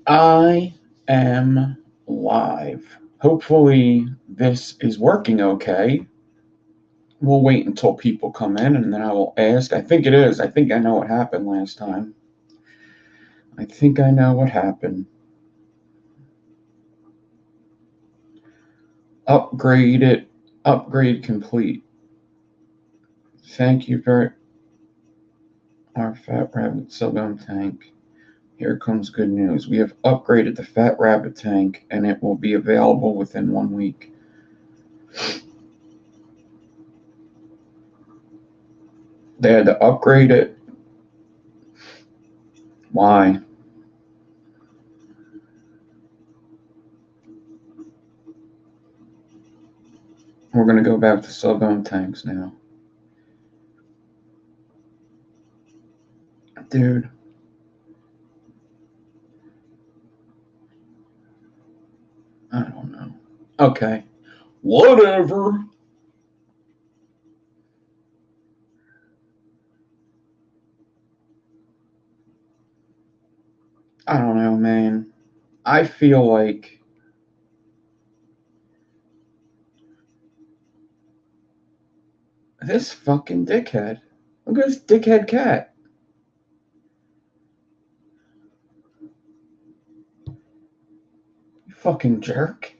I am live. Hopefully, this is working okay. We'll wait until people come in and then I will ask. I think it is. I think I know what happened last time. I think I know what happened. Upgrade it. Upgrade complete. Thank you for our Fat Rabbit sub-ohm tank. Here comes good news. We have upgraded the Fat Rabbit tank and it will be available within 1 week. They had to upgrade it. Why? We're going to go back to sub-ohm tanks now. Dude. I don't know. Okay. Whatever. I don't know, man. I feel like this fucking dickhead. Look at this dickhead cat. You fucking jerk.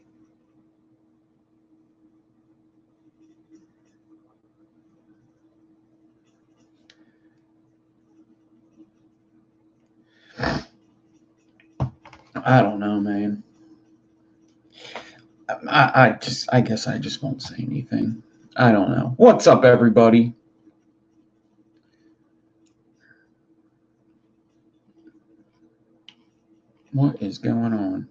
I don't know, man. I guess I just won't say anything. I don't know. What's up, everybody? What is going on?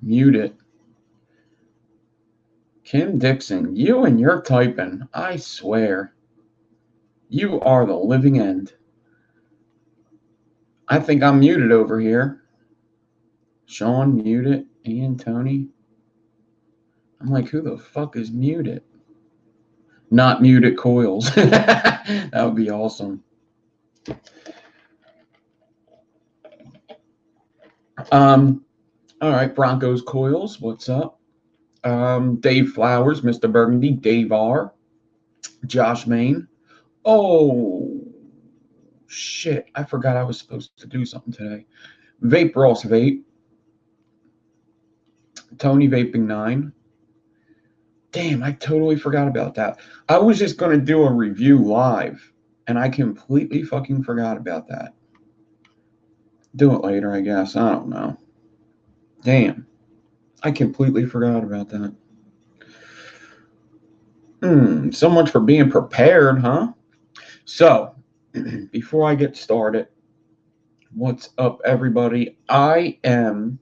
Mute it. Kim Dixon, you and your typing, I swear. You are the living end. I think I'm muted over here. Sean, muted. Ian, Tony. I'm like, who the fuck is muted? Not muted coils. That would be awesome. All right, Broncos coils, what's up? Dave Flowers, Mr. Burgundy, Dave R, Josh Main. Oh, shit, I forgot I was supposed to do something today. Vape Ross Vape, Tony Vaping 9. Damn, I totally forgot about that. I was just going to do a review live, and I completely fucking forgot about that. Do it later, I guess. I don't know. Damn. I completely forgot about that. So much for being prepared, huh? So, before I get started, what's up, everybody? I am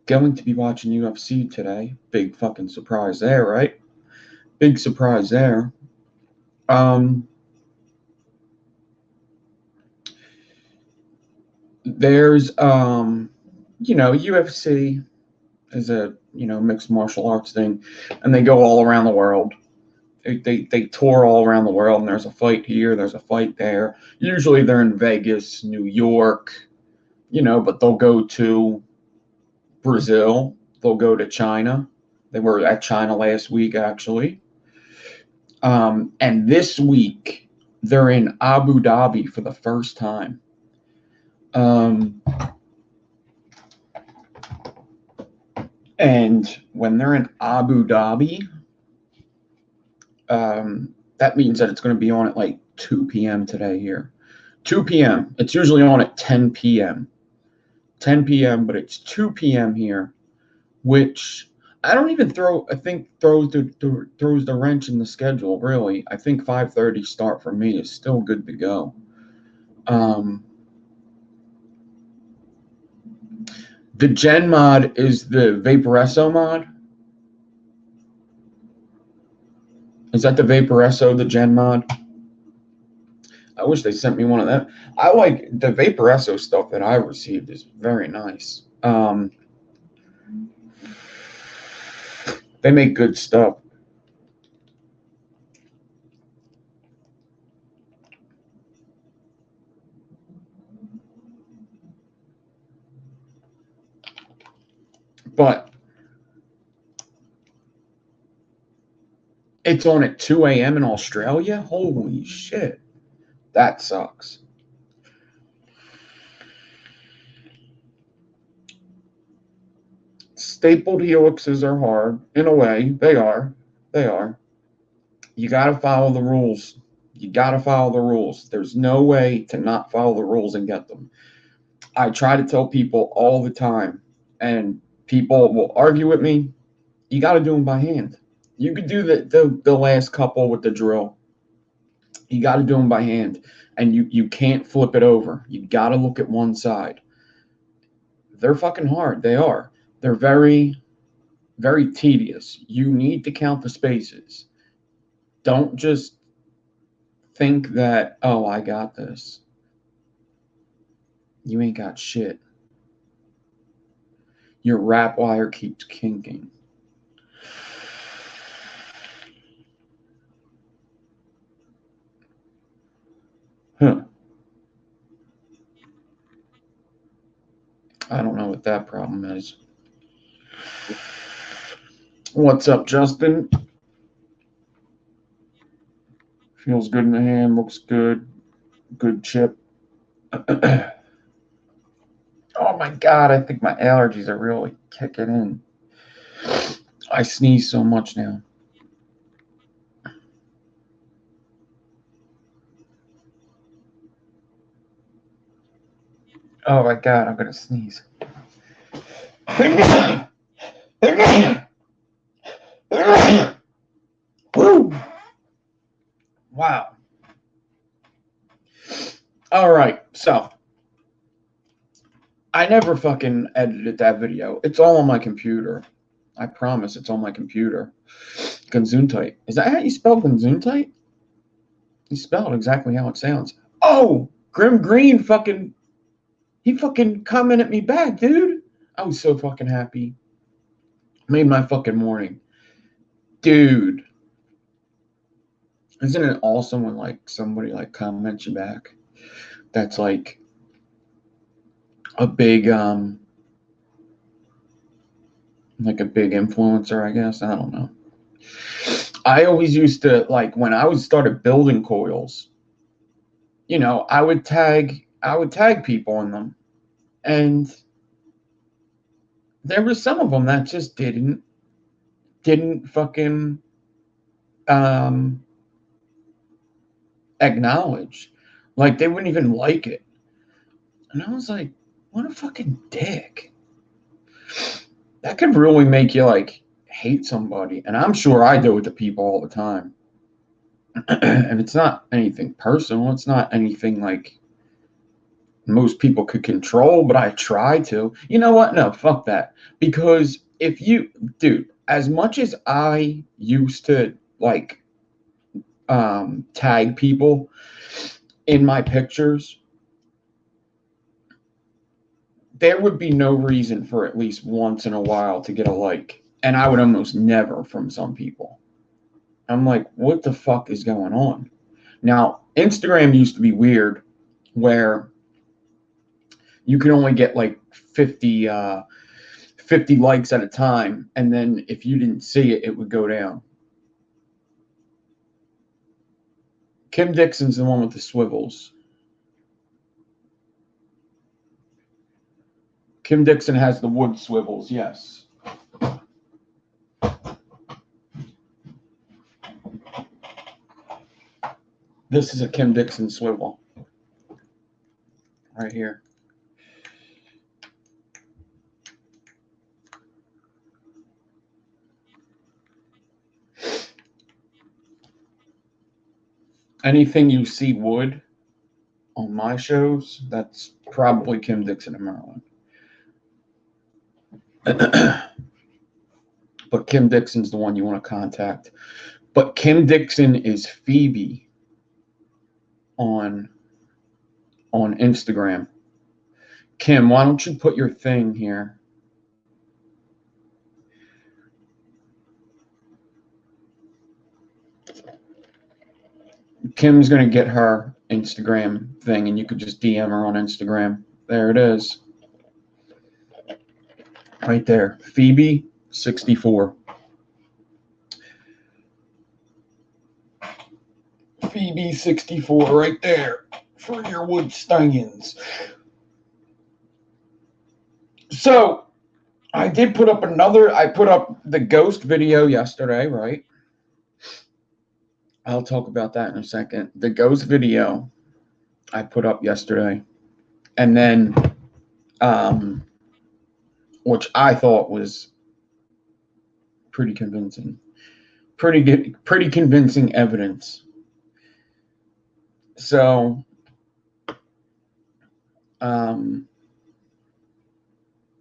going to be watching UFC today. Big fucking surprise there, right? Big surprise there. There's, UFC is a, mixed martial arts thing, and they go all around the world. They tour all around the world, and there's a fight here, there's a fight there. Usually they're in Vegas, New York, but they'll go to Brazil, they'll go to China. They were at China last week, actually. And this week, they're in Abu Dhabi for the first time. And when they're in Abu Dhabi, that means that it's going to be on at like 2 p.m. today here. 2 p.m. It's usually on at 10 p.m. 10 p.m., but it's 2 p.m. here, which I don't even think throws the wrench in the schedule, really. I think 5:30 start for me is still good to go. The Gen mod is the Vaporesso mod. Is that the Vaporesso, the Gen mod? I wish they sent me one of them. I like the Vaporesso stuff that I received is very nice. They make good stuff. But it's on at 2 a.m. in Australia? Holy shit. That sucks. Stapled helixes are hard. In a way, they are. They are. You got to follow the rules. You got to follow the rules. There's no way to not follow the rules and get them. I try to tell people all the time, and people will argue with me. You got to do them by hand. You could do the last couple with the drill. You got to do them by hand, and you can't flip it over. You got to look at one side. They're fucking hard. They are. They're very, very tedious. You need to count the spaces. Don't just think that, oh, I got this. You ain't got shit. Your wrap wire keeps kinking. Huh. I don't know what that problem is. What's up, Justin? Feels good in the hand, looks good. Good chip. Oh my God, I think my allergies are really kicking in. I sneeze so much now. Oh my God, I'm going to sneeze. Woo! Wow. All right, so I never fucking edited that video. It's all on my computer. I promise it's on my computer. Gesundheit. Is that how you spell Gesundheit? You spell it exactly how it sounds. Oh, Grim Green he fucking commented me back, dude. I was so fucking happy. Made my fucking morning. Dude. Isn't it awesome when like somebody like comments you back? That's like a big like a big influencer, I guess. I don't know. I always used to, like, when I was started building coils, you know, I would tag people in them, and there were some of them that just didn't fucking acknowledge, like they wouldn't even like it, and I was like, what a fucking dick. That could really make you like hate somebody, and I'm sure I do it to people all the time. And it's not anything personal. It's not anything like most people could control, but I try to. You know what? No, fuck that. Because if you, dude, as much as I used to like tag people in my pictures, there would be no reason for at least once in a while to get a like. And I would almost never from some people. I'm like, what the fuck is going on? Now, Instagram used to be weird where you could only get like 50 likes at a time, and then if you didn't see it, it would go down. Kim Dixon's the one with the swivels. Kim Dixon has the wood swivels, yes. This is a Kim Dixon swivel. Right here. Anything you see wood on my shows, that's probably Kim Dixon and Merlin. But Kim Dixon's the one you want to contact. But Kim Dixon is Phoebe on Instagram. Kim, why don't you put your thing here? Kim's going to get her Instagram thing, and you could just DM her on Instagram. There it is. Right there. Phoebe 64. Phoebe 64 right there for your wood stallions. So I did put up I put up the ghost video yesterday, right? I'll talk about that in a second. The ghost video I put up yesterday. And then, which I thought was pretty convincing. Pretty convincing evidence. So, and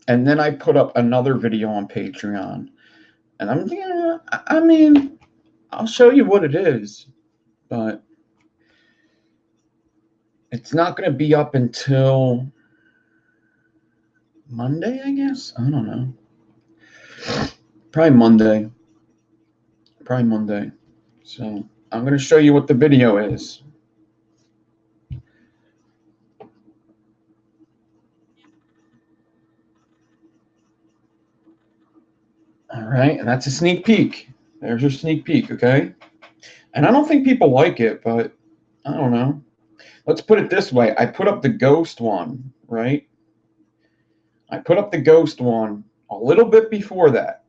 then I put up another video on Patreon. And I mean, I'll show you what it is, but it's not going to be up until Monday, I guess. I don't know. Probably Monday. So I'm going to show you what the video is. All right, and that's a sneak peek. There's your sneak peek, okay? And I don't think people like it, but I don't know. Let's put it this way. I put up the ghost one, right? I put up the ghost one a little bit before that.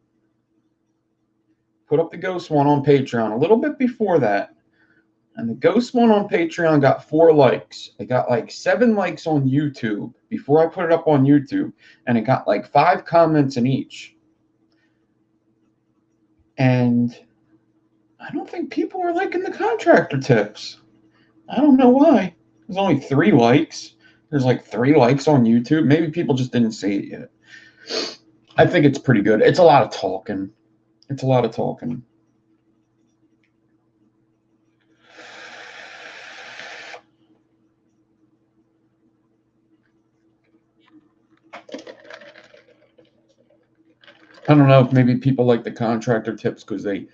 Put up the ghost one on Patreon a little bit before that. And the ghost one on Patreon got 4 likes. It got like 7 likes on YouTube before I put it up on YouTube. And it got like 5 comments in each. And I don't think people are liking the contractor tips. I don't know why. There's only 3 likes. There's like 3 likes on YouTube. Maybe people just didn't see it yet. I think it's pretty good. It's a lot of talking. I don't know if maybe people like the contractor tips because they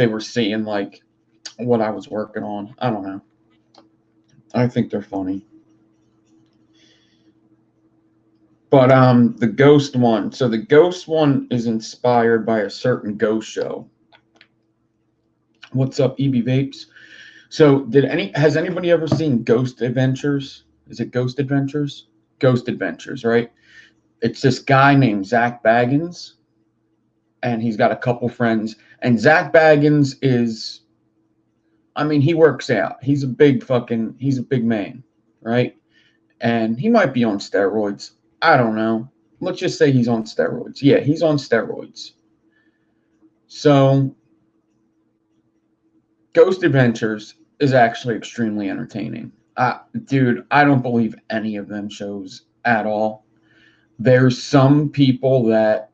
were seeing like what I was working on. I don't know. I think they're funny. But the ghost one. So the ghost one is inspired by a certain ghost show. What's up, EB Vapes? So has anybody ever seen Ghost Adventures? Is it Ghost Adventures? Ghost Adventures, right? It's this guy named Zach Baggins, and he's got a couple friends. And Zach Baggins is, I mean, he works out. He's a big man, right? And he might be on steroids. I don't know. Let's just say he's on steroids. Yeah, he's on steroids. So, Ghost Adventures is actually extremely entertaining. Dude, I don't believe any of them shows at all. There's some people that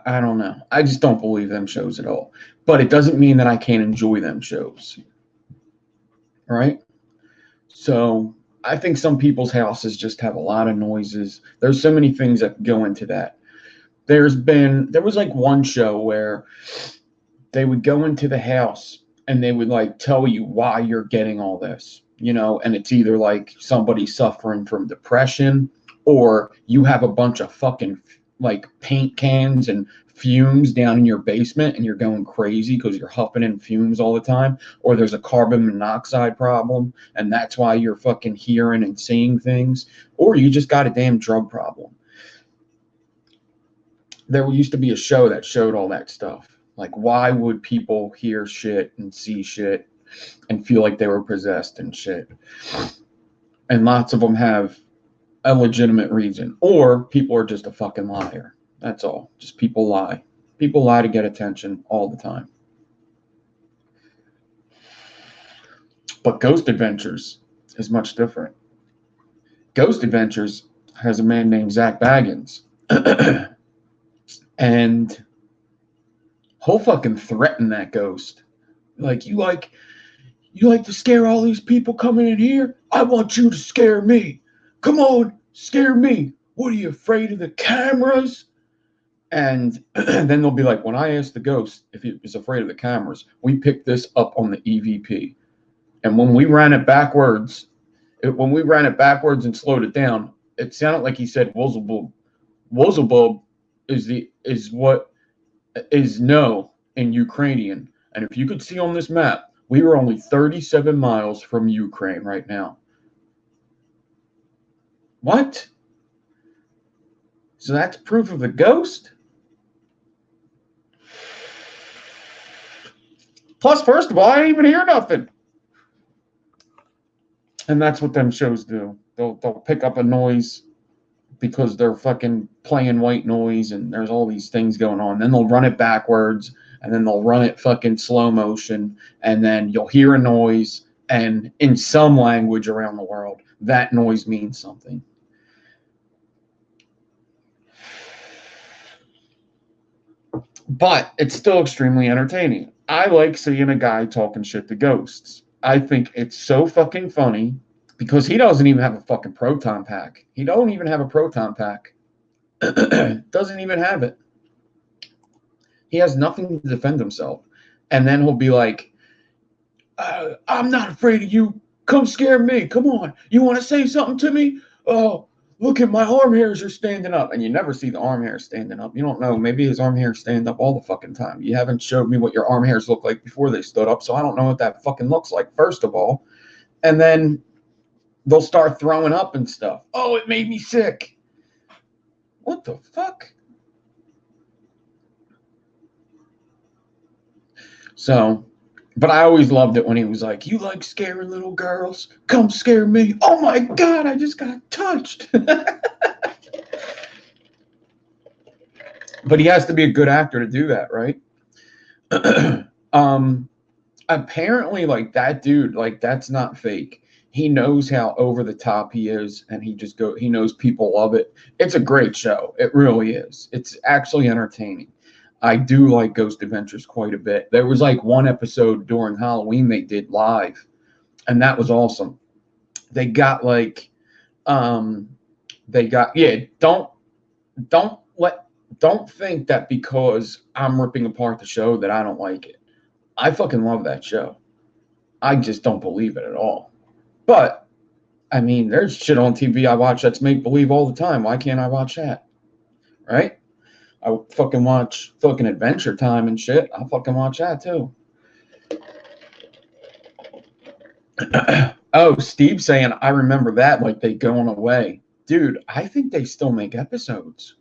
I don't know. I just don't believe them shows at all. But it doesn't mean that I can't enjoy them shows. Right? So I think some people's houses just have a lot of noises. There's so many things that go into that. There was like one show where they would go into the house and they would like tell you why you're getting all this, and it's either like somebody suffering from depression or you have a bunch of fucking like paint cans and fumes down in your basement and you're going crazy because you're huffing in fumes all the time, or there's a carbon monoxide problem and that's why you're fucking hearing and seeing things, or you just got a damn drug problem. There used to be a show that showed all that stuff. Like, why would people hear shit and see shit and feel like they were possessed and shit? And lots of them have a legitimate reason, or people are just a fucking liar. That's all. Just people lie. People lie to get attention all the time. But Ghost Adventures is much different. Ghost Adventures has a man named Zach Baggins. And he'll fucking threaten that ghost. Like, you like to scare all these people coming in here? I want you to scare me. Come on, scare me. What, are you afraid of the cameras? And then they'll be like, when I asked the ghost if he was afraid of the cameras, we picked this up on the EVP. And when we ran it backwards and slowed it down, it sounded like he said, Wuzzleboob, Wozobub is what is no in Ukrainian. And if you could see on this map, we are only 37 miles from Ukraine right now. What? So that's proof of a ghost? Plus, first of all, I didn't even hear nothing. And that's what them shows do. They'll pick up a noise because they're fucking playing white noise and there's all these things going on. Then they'll run it backwards and then they'll run it fucking slow motion and then you'll hear a noise and in some language around the world, that noise means something. But it's still extremely entertaining. I like seeing a guy talking shit to ghosts. I think it's so fucking funny because he doesn't even have a fucking proton pack. He don't even have a proton pack. Doesn't even have it. He has nothing to defend himself. And then he'll be like, I'm not afraid of you. Come scare me. Come on. You want to say something to me? Oh, look at my arm hairs are standing up. And you never see the arm hairs standing up. You don't know. Maybe his arm hairs stand up all the fucking time. You haven't showed me what your arm hairs look like before they stood up, so I don't know what that fucking looks like, first of all. And then they'll start throwing up and stuff. Oh, it made me sick. What the fuck? So, but I always loved it when he was like, you like scaring little girls? Come scare me. Oh my God, I just got touched. But he has to be a good actor to do that, right? Apparently, like that dude, like that's not fake. He knows how over the top he is, and he knows people love it. It's a great show. It really is. It's actually entertaining. I do like Ghost Adventures quite a bit. There was like one episode during Halloween they did live, and that was awesome. They got like, don't think that because I'm ripping apart the show that I don't like it. I fucking love that show. I just don't believe it at all. But, I mean, there's shit on TV I watch that's make believe all the time. Why can't I watch that? Right? I fucking watch fucking Adventure Time and shit. I'll fucking watch that too. Oh, Steve saying, I remember that like they going away. Dude, I think they still make episodes.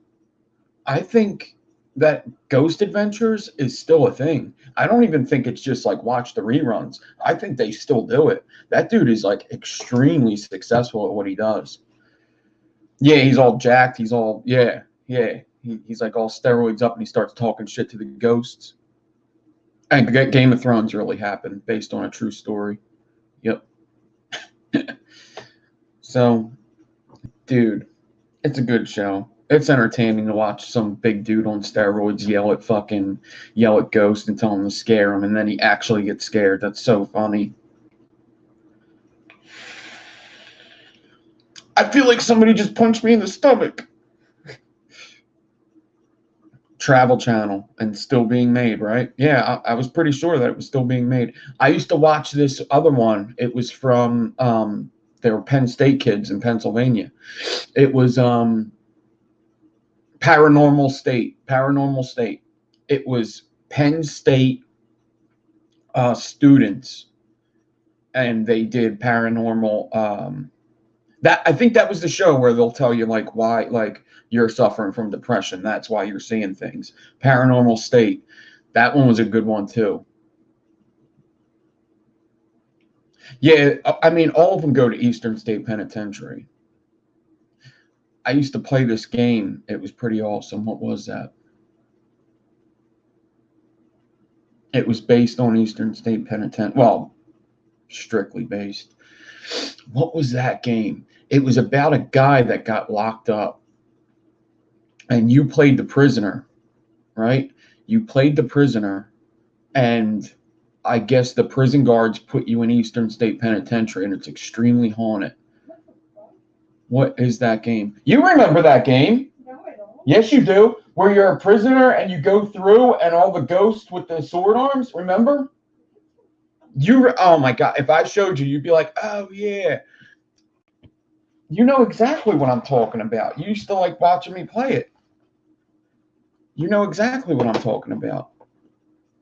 I think that Ghost Adventures is still a thing. I don't even think it's just like watch the reruns. I think they still do it. That dude is like extremely successful at what he does. Yeah, he's all jacked. He's all, yeah. He's like all steroids up and he starts talking shit to the ghosts. And Game of Thrones really happened based on a true story. Yep. So, dude, it's a good show. It's entertaining to watch some big dude on steroids yell at ghosts and tell him to scare him, and then he actually gets scared. That's so funny. I feel like somebody just punched me in the stomach. Travel Channel and still being made, right? Yeah, I was pretty sure that it was still being made. I used to watch this other one. It was from they were Penn State kids in Pennsylvania. It was Paranormal State. It was Penn State students, and they did paranormal. That I think that was the show where they'll tell you like why like you're suffering from depression. That's why you're seeing things. Paranormal State. That one was a good one too. Yeah, I mean all of them go to Eastern State Penitentiary. I used to play this game. It was pretty awesome. What was that? It was based on Eastern State Penitentiary. Well, strictly based. What was that game? It was about a guy that got locked up. And you played the prisoner, right? You played the prisoner, and I guess the prison guards put you in Eastern State Penitentiary, and it's extremely haunted. What is that game? You remember that game? No, I don't. Yes, you do. Where you're a prisoner and you go through, and all the ghosts with the sword arms. Remember? Oh my God! If I showed you, you'd be like, "Oh yeah." You know exactly what I'm talking about. You used to like watching me play it. You know exactly what I'm talking about.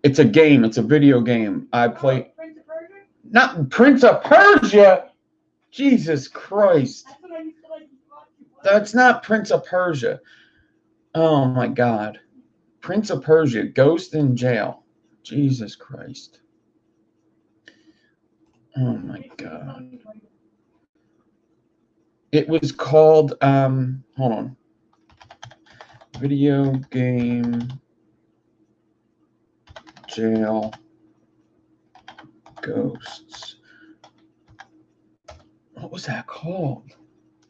It's a game. It's a video game. I play. Prince of Persia? Not Prince of Persia. Jesus Christ. That's what I used to like to watch. That's not Prince of Persia. Oh my God. Prince of Persia, Ghost in Jail. Jesus Christ. Oh my God. It was called, hold on. Video game jail ghosts. What was that called?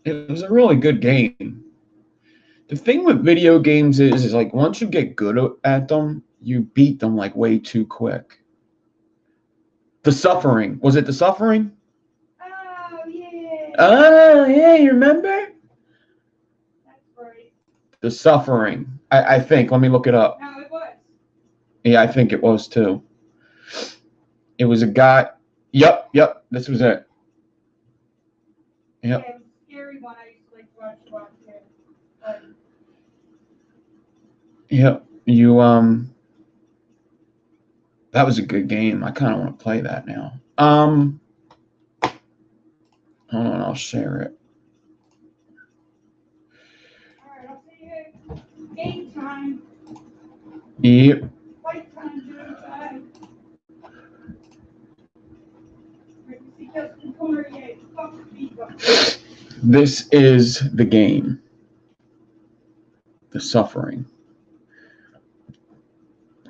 It was a really good game. The thing with video games is like once you get good at them, you beat them like way too quick. The Suffering. Was it The Suffering? Oh, yeah. Oh, yeah, you remember? That's right. The Suffering. I think. Let me look it up. No, it was. Yeah, I think it was too. It was a guy. Yep. This was it. Yep. Yeah, it was a scary one I used to like to watch it. But Yep. That was a good game. I kind of want to play that now. Hold on, I'll share it. alright, I'll see you. Game time. Yep. Fight time, dude. Bye. See Justin Poirier. Fuck people. This is the game. The Suffering.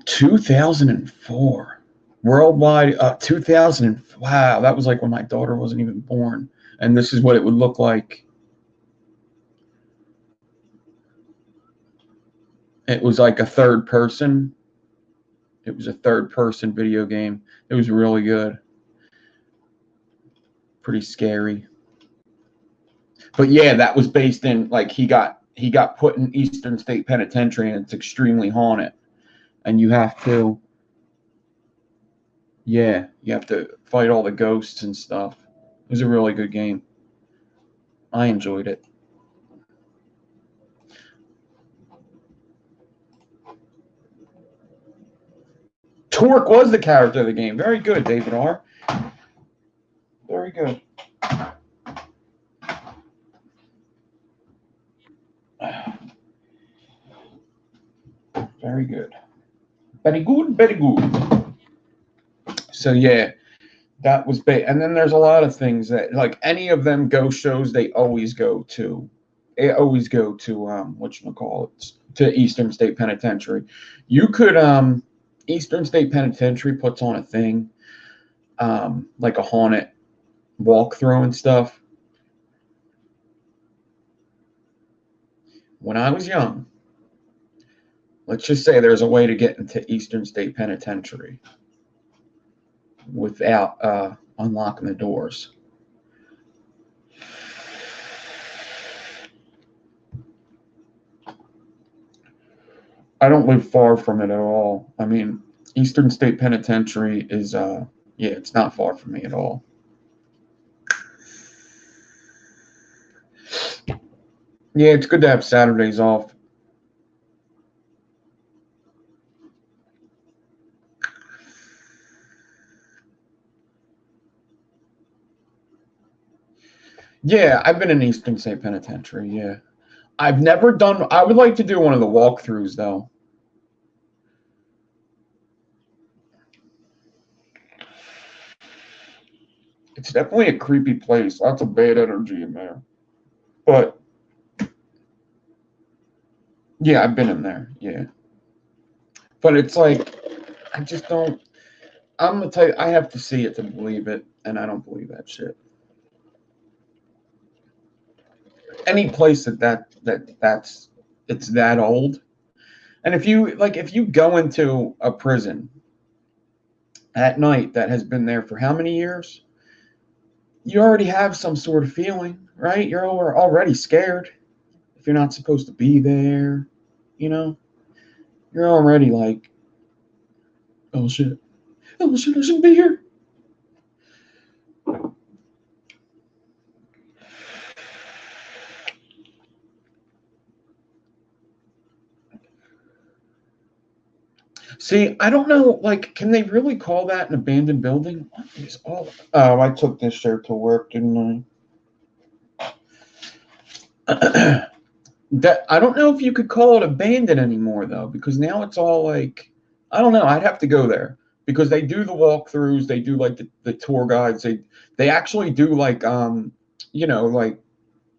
2004. Worldwide, 2000. Wow, that was like when my daughter wasn't even born. And this is what it would look like. It was like a third person. It was a third person video game. It was really good. Pretty scary. But yeah, that was based in like he got put in Eastern State Penitentiary and it's extremely haunted. And you have to fight all the ghosts and stuff. It was a really good game. I enjoyed it. Torque was the character of the game. Very good, David R. Very good. Very good. Very good, very good. So yeah, that was big. And then there's a lot of things that like any of them ghost shows, they always go to whatchamacallit, to Eastern State Penitentiary. You could Eastern State Penitentiary puts on a thing, like a haunted walkthrough and stuff. When I was young, let's just say there's a way to get into Eastern State Penitentiary without unlocking the doors. I don't live far from it at all. I mean, Eastern State Penitentiary is, it's not far from me at all. Yeah, it's good to have Saturdays off. Yeah, I've been in Eastern State Penitentiary, yeah. I've never done, I would like to do one of the walkthroughs, though. It's definitely a creepy place. Lots of bad energy in there. But, yeah, I've been in there, yeah. But it's like, I just don't, I'm the type, I have to see it to believe it, and I don't believe that shit. Any place that's it's that old, and if you go into a prison at night that has been there for how many years, you already have some sort of feeling, right? You're already scared if you're not supposed to be there, you know. You're already like, oh shit, I shouldn't be here. See, I don't know, like, can they really call that an abandoned building? What is all? Oh, I took this shirt to work, didn't I? That I don't know if you could call it abandoned anymore though, because now it's all like, I don't know. I'd have to go there because they do the walkthroughs, they do like the tour guides, they actually do like like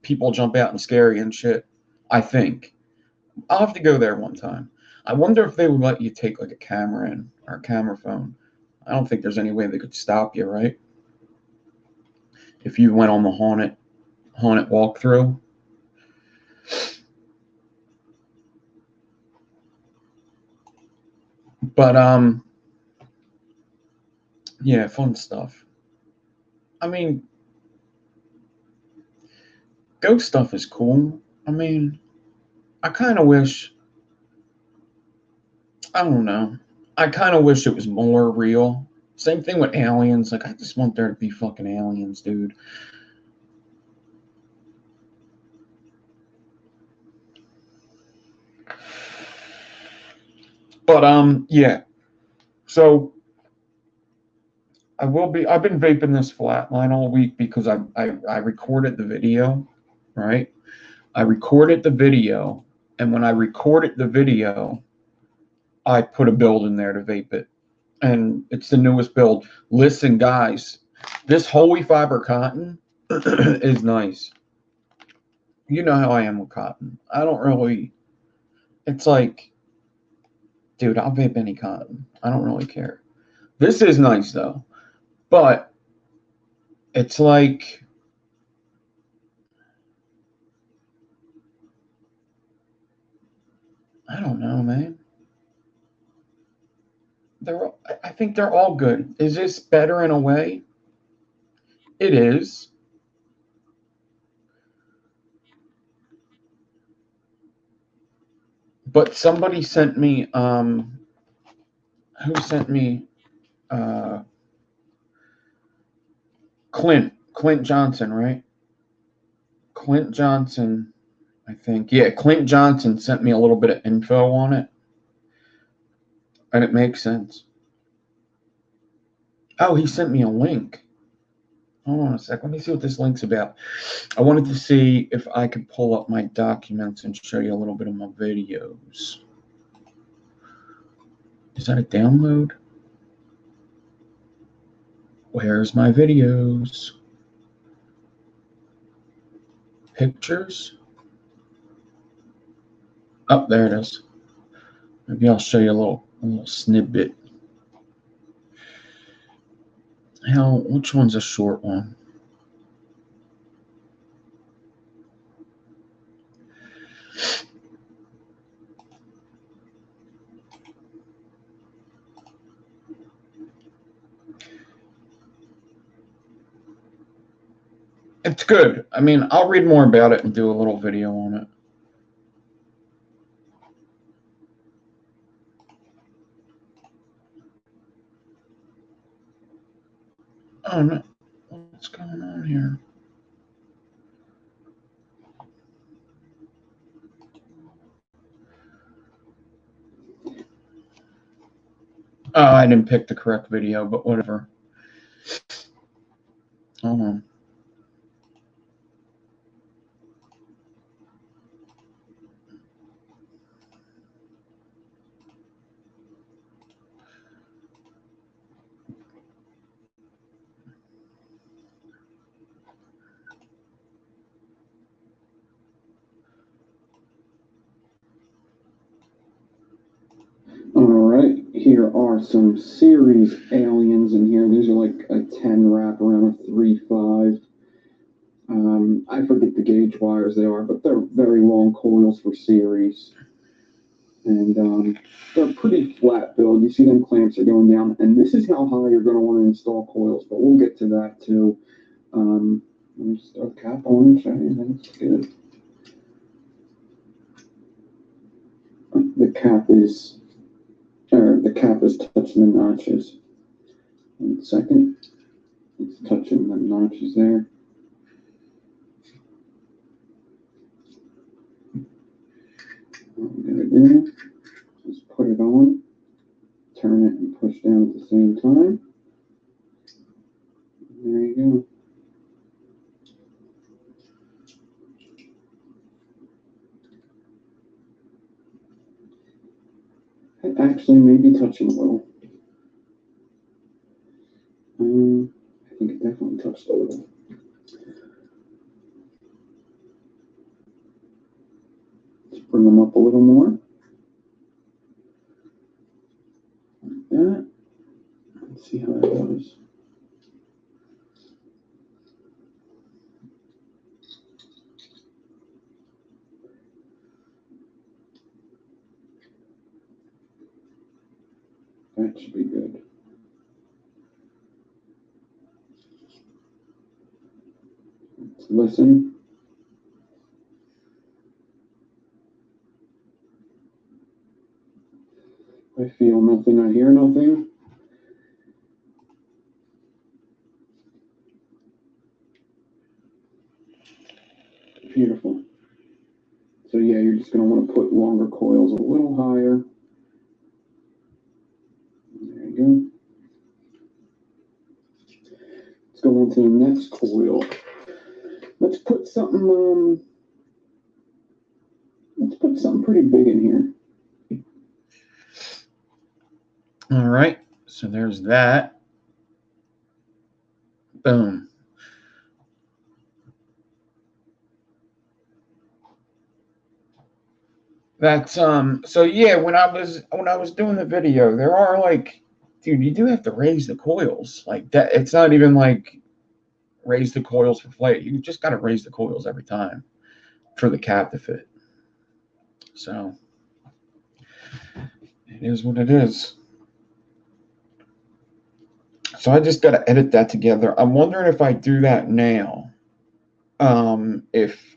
people jump out and scare you and shit. I think I'll have to go there one time. I wonder if they would let you take like a camera in or a camera phone. I don't think there's any way they could stop you, right? If you went on the haunted walkthrough. But yeah, fun stuff. I mean, ghost stuff is cool. I mean, I kind of wish, I don't know. I kind of wish it was more real. Same thing with aliens. Like, I just want there to be fucking aliens, dude. But yeah. So I've been vaping this flatline all week because I recorded the video, right? I recorded the video, and when I recorded the video, I put a build in there to vape it. And it's the newest build. Listen, guys, this Holy Fiber cotton is nice. You know how I am with cotton. I don't really, it's like, dude, I'll vape any cotton. I don't really care. This is nice though, but it's like, I don't know, man. I think they're all good. Is this better in a way? It is. But somebody sent me, who sent me, uh, Clint Johnson, right? Clint Johnson, I think. Yeah, Clint Johnson sent me a little bit of info on it, and it makes sense. Oh, he sent me a link. Hold on a sec. Let me see what this link's about. I wanted to see if I could pull up my documents and show you a little bit of my videos. Is that a download? Where's my videos? Pictures? Oh, there it is. Maybe I'll show you a little snippet. Which one's a short one? It's good. I mean, I'll read more about it and do a little video on it. Oh no, what's going on here? Oh, I didn't pick the correct video, but whatever. Hold on. All right, here are some series aliens in here. These are like a 10 wrap around a 3.5. I forget the gauge wires they are, but they're very long coils for series. And they're pretty flat build. You see them clamps are going down, and this is how high you're going to want to install coils, but we'll get to that too. Let me just throw the cap on and show you. That's good. The cap is touching the notches. 1 second. It's touching the notches there. What I'm gonna do is put it on. turn it and push down at the same time. There you go. It actually may be touching a little. I think it definitely touched a little. Let's bring them up a little more. Like that. Let's see how that goes. That should be good. Let's listen. I feel nothing, I hear nothing. Beautiful. So yeah, you're just going to want to put longer coils a little higher. There you go. Let's go on to the next coil. Let's put something pretty big in here. All right, so there's that. Boom. That's so yeah, when I was doing the video, there are like, dude, you do have to raise the coils. Like that, it's not even like raise the coils for flight. You just gotta raise the coils every time for the cap to fit. So it is what it is. So I just gotta edit that together. I'm wondering if I do that now. If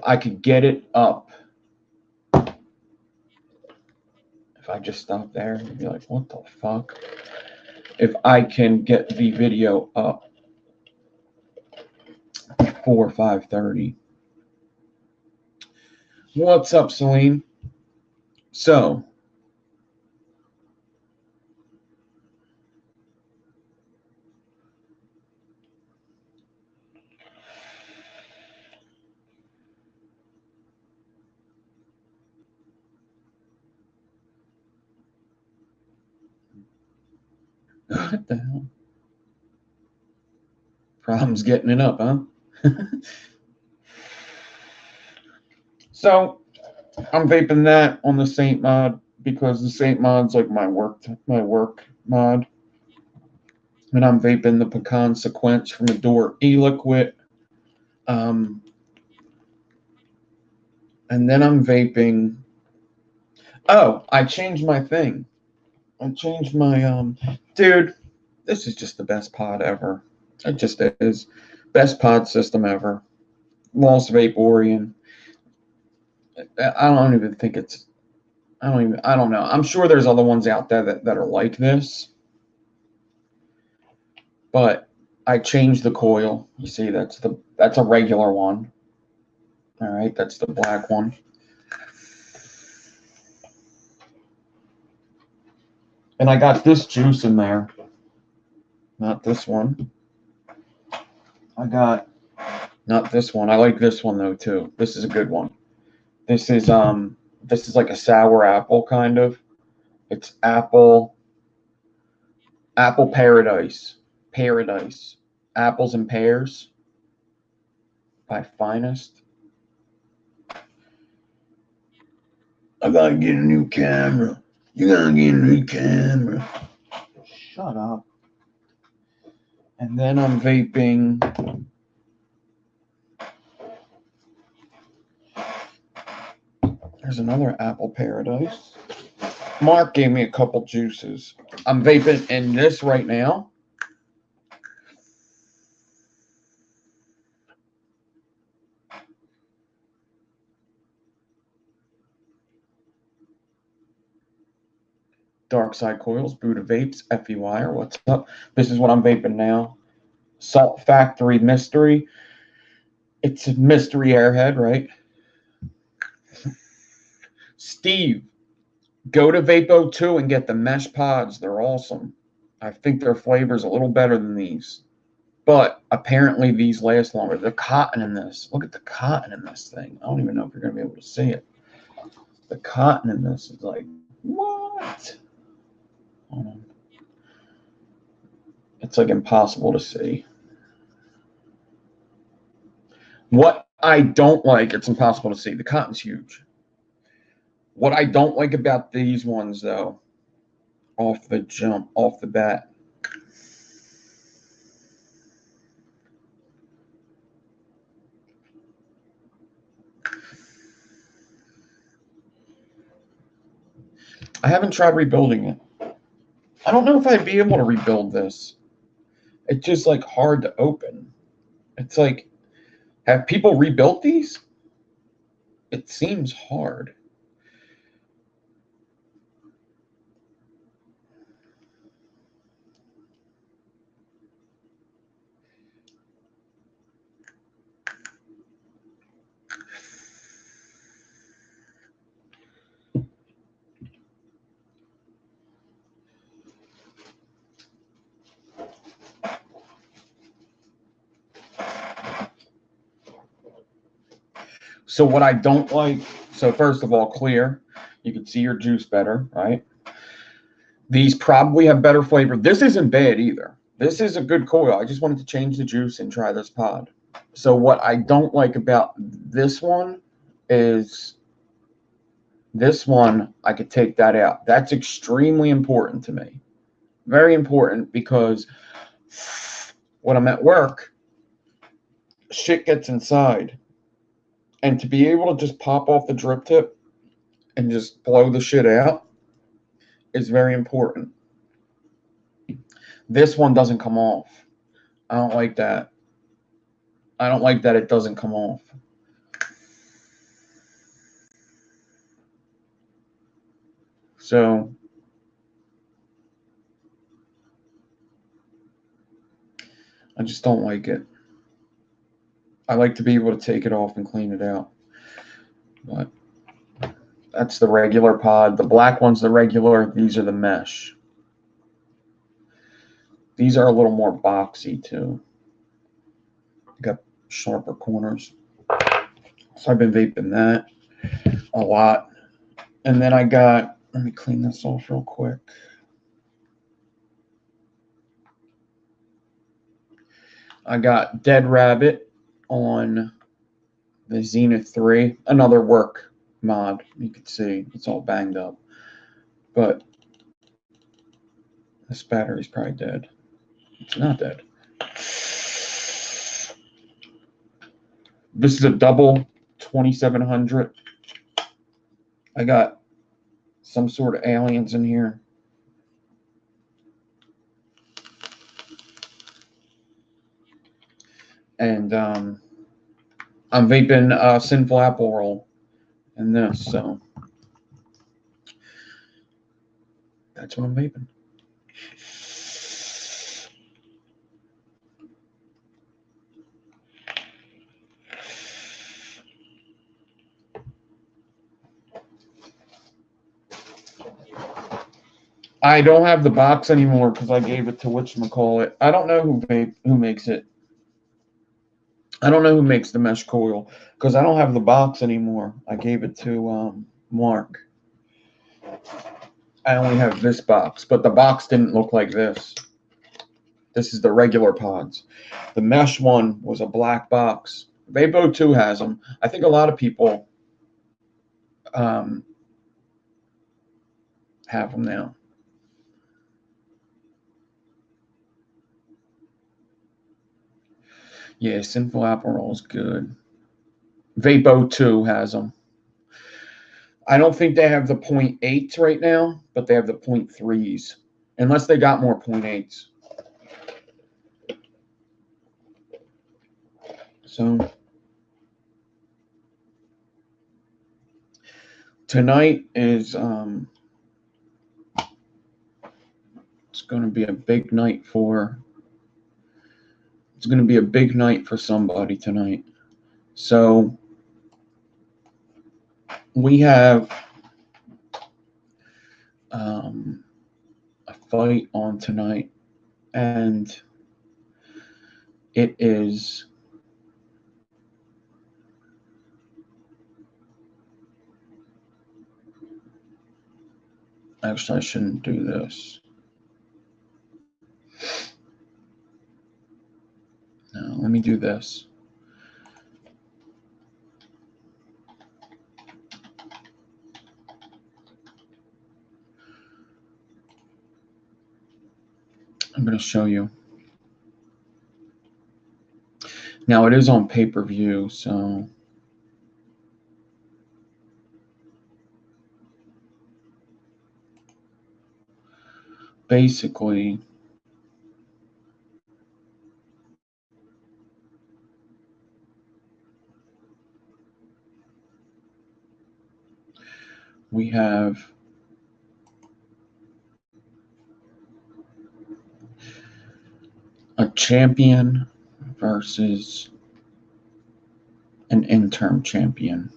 I could get it up. If I just stop there, you'd be like, what the fuck? If I can get the video up before 5:30. What's up, Celine? So, what the hell? Problems getting it up, huh? So, I'm vaping that on the Saint mod because the Saint mod's like my work mod. And I'm vaping the Pecan Sequence from Adore E-Liquid. And then I'm vaping. Oh, I changed my thing. I changed my dude. This is just the best pod ever. It just is. Best pod system ever. Lost Vaporian. I don't even think it's. I don't know. I'm sure there's other ones out there that are like this. But I changed the coil. You see, that's a regular one. All right, that's the black one. And I got this juice in there. Not this one. I got not this one. I like this one though too. This is a good one. This is like a sour apple kind of. It's apple paradise. Paradise. Apples and pears by Finest. I gotta get a new camera. You gotta get a new camera. Shut up. And then I'm vaping. There's another apple paradise. Mark gave me a couple juices. I'm vaping in this right now. Dark Side Coils, Buddha Vapes, FE Wire. What's up? This is what I'm vaping now. Salt Factory Mystery. It's a mystery airhead, right? Steve. Go to Vapo 2 and get the mesh pods. They're awesome. I think their flavor's a little better than these. But apparently these last longer. The cotton in this. Look at the cotton in this thing. I don't even know if you're going to be able to see it. The cotton in this is like, what? It's like impossible to see. What I don't like, it's impossible to see. The cotton's huge. What I don't like about these ones, though, off the bat, I haven't tried rebuilding it. I don't know if I'd be able to rebuild this. It's just like hard to open. It's like, have people rebuilt these? It seems hard. So what I don't like, so first of all, clear. You can see your juice better, right? These probably have better flavor. This isn't bad either. This is a good coil. I just wanted to change the juice and try this pod. So what I don't like about this one is this one, I could take that out. That's extremely important to me. Very important, because when I'm at work, shit gets inside. And to be able to just pop off the drip tip and just blow the shit out is very important. This one doesn't come off. I don't like that. I don't like that it doesn't come off. So I just don't like it. I like to be able to take it off and clean it out. But that's the regular pod. The black one's the regular. These are the mesh. These are a little more boxy too. Got sharper corners. So I've been vaping that a lot. And then I got, let me clean this off real quick. I got Dead Rabbit on the Zenith 3, another work mod. You can see it's all banged up. But this battery's probably dead. It's not dead. This is a double 2700. I got some sort of aliens in here. And I'm vaping Sinful Apple Roll in this, so that's what I'm vaping. I don't have the box anymore because I gave it to whatchamacallit. I don't know who makes it. I don't know who makes the mesh coil because I don't have the box anymore. I gave it to Mark. I only have this box, but the box didn't look like this. This is the regular pods. The mesh one was a black box. Vapo 2 has them. I think a lot of people have them now. Yeah, Sinful Apple Roll is good. Vapo 2 has them. I don't think they have the 0.8s right now, but they have the 0.3s. Unless they got more 0.8s. So tonight is it's going to be a big night for somebody tonight. So we have a fight on tonight, and it is actually I shouldn't do this. No, let me do this. I'm going to show you. Now it is on pay-per-view, so basically we have a champion versus an interim champion.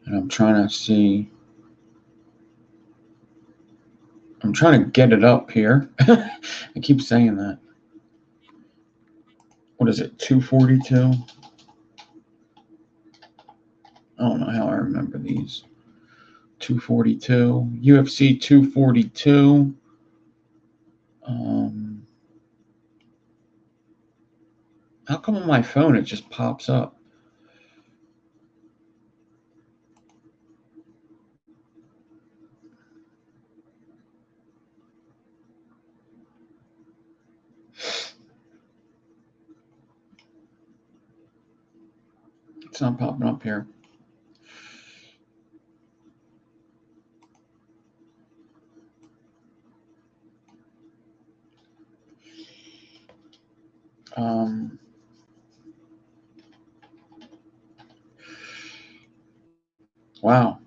And I'm trying to get it up here. I keep saying that. What is it, 242? I don't know how I remember these. 242, UFC 242. How come on my phone it just pops up? It's not popping up here. Wow.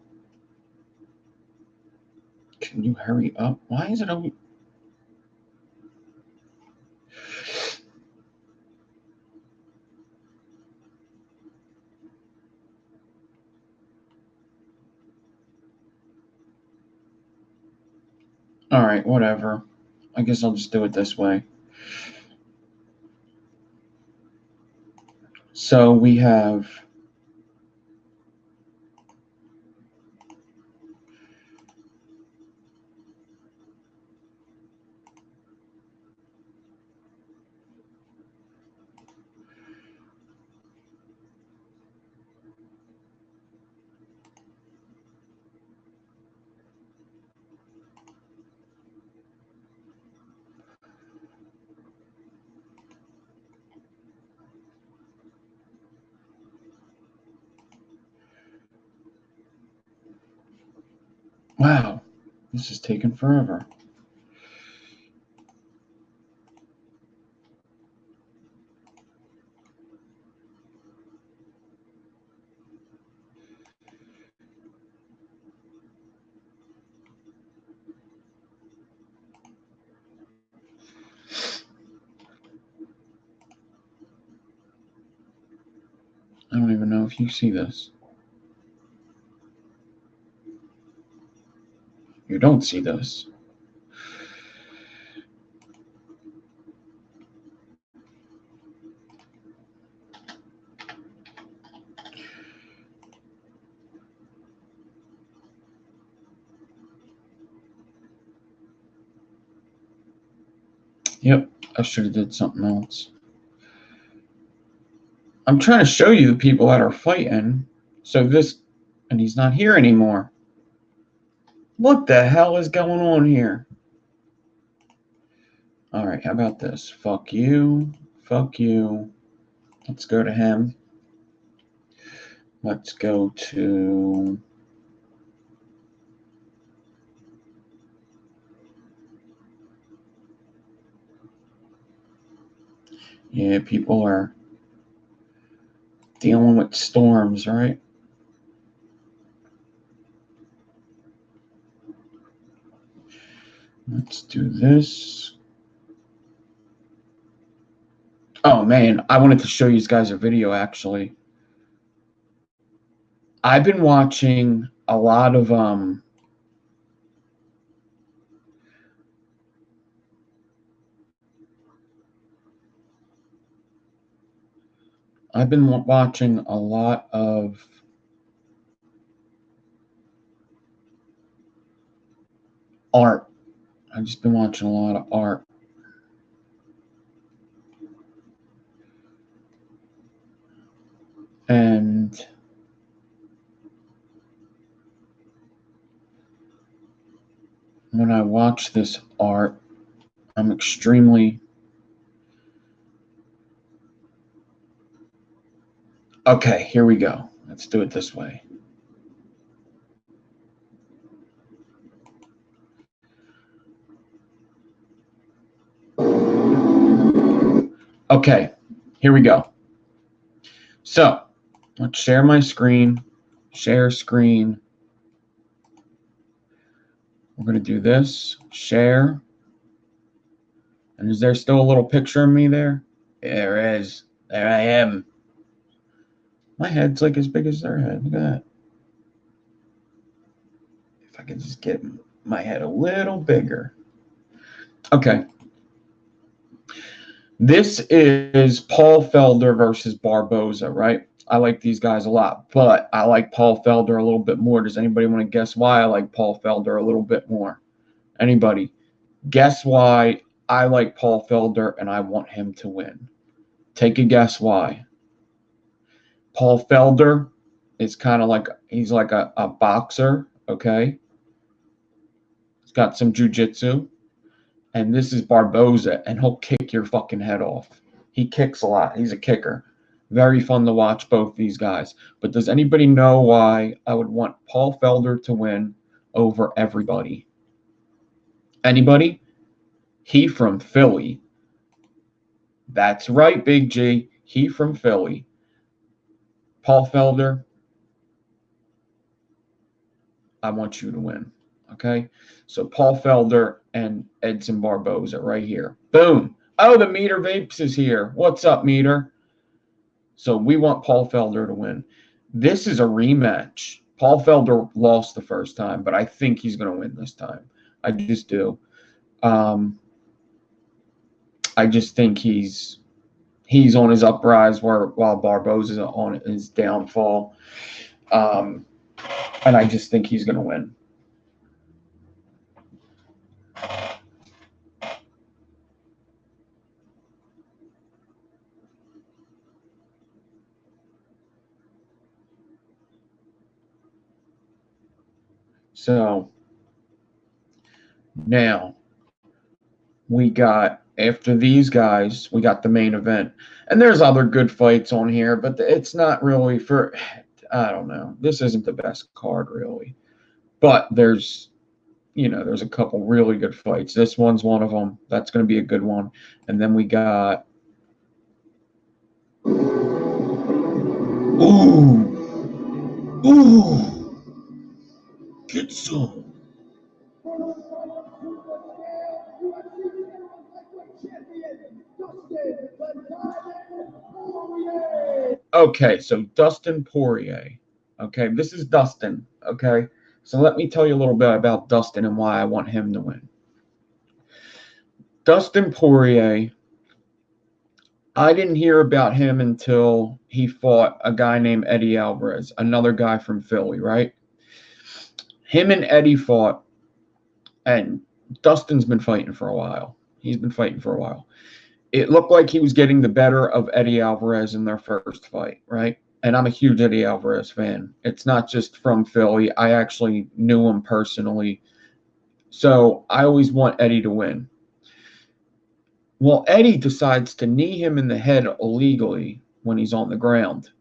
Can you hurry up? Why is it always... All right, whatever. I guess I'll just do it this way. So we have wow, this is taking forever. I don't even know if you see this. You don't see this. Yep, I should have did something else. I'm trying to show you the people that are fighting. So this, and he's not here anymore. What the hell is going on here? All right, how about this? Fuck you. Fuck you. Let's go to him. Let's go to... Yeah, people are dealing with storms, right? Let's do this. Oh man, I wanted to show you guys a video actually. I've been watching a lot of I've been watching a lot of art. I've just been watching a lot of art. And when I watch this art, I'm extremely... Okay, here we go. Let's do it this way. Okay, here we go. So, let's share my screen. Share screen. We're going to do this. Share. And is there still a little picture of me there? There is. There I am. My head's like as big as their head. Look at that. If I could just get my head a little bigger. Okay. This is Paul Felder versus Barboza, right? I like these guys a lot, but I like Paul Felder a little bit more. Does anybody want to guess why I like Paul Felder a little bit more? Anybody? Guess why I like Paul Felder and I want him to win. Take a guess why. Paul Felder is kind of like, he's like a boxer, okay? He's got some jujitsu. And this is Barboza, and he'll kick your fucking head off. He kicks a lot. He's a kicker. Very fun to watch both these guys. But does anybody know why I would want Paul Felder to win over everybody? Anybody? He from Philly. That's right, Big G. He from Philly. Paul Felder, I want you to win. Okay? So Paul Felder and Edson Barboza right here. Boom. Oh, the Meter Vapes is here. What's up, Meter? So we want Paul Felder to win. This is a rematch. Paul Felder lost the first time, but I think he's going to win this time. I just do. I just think he's on his uprise while Barboza is on his downfall. And I just think he's going to win. So now we got, after these guys, we got the main event. And there's other good fights on here, but it's not really for, I don't know. This isn't the best card, really. But there's a couple really good fights. This one's one of them. That's going to be a good one. And then we got... Ooh. Get some. Okay, so Dustin Poirier. Okay, this is Dustin. Okay, so let me tell you a little bit about Dustin and why I want him to win. Dustin Poirier, I didn't hear about him until he fought a guy named Eddie Alvarez, another guy from Philly, right? Him and Eddie fought, and Dustin's been fighting for a while. He's been fighting for a while. It looked like he was getting the better of Eddie Alvarez in their first fight, right? And I'm a huge Eddie Alvarez fan. It's not just from Philly. I actually knew him personally. So I always want Eddie to win. Well, Eddie decides to knee him in the head illegally when he's on the ground.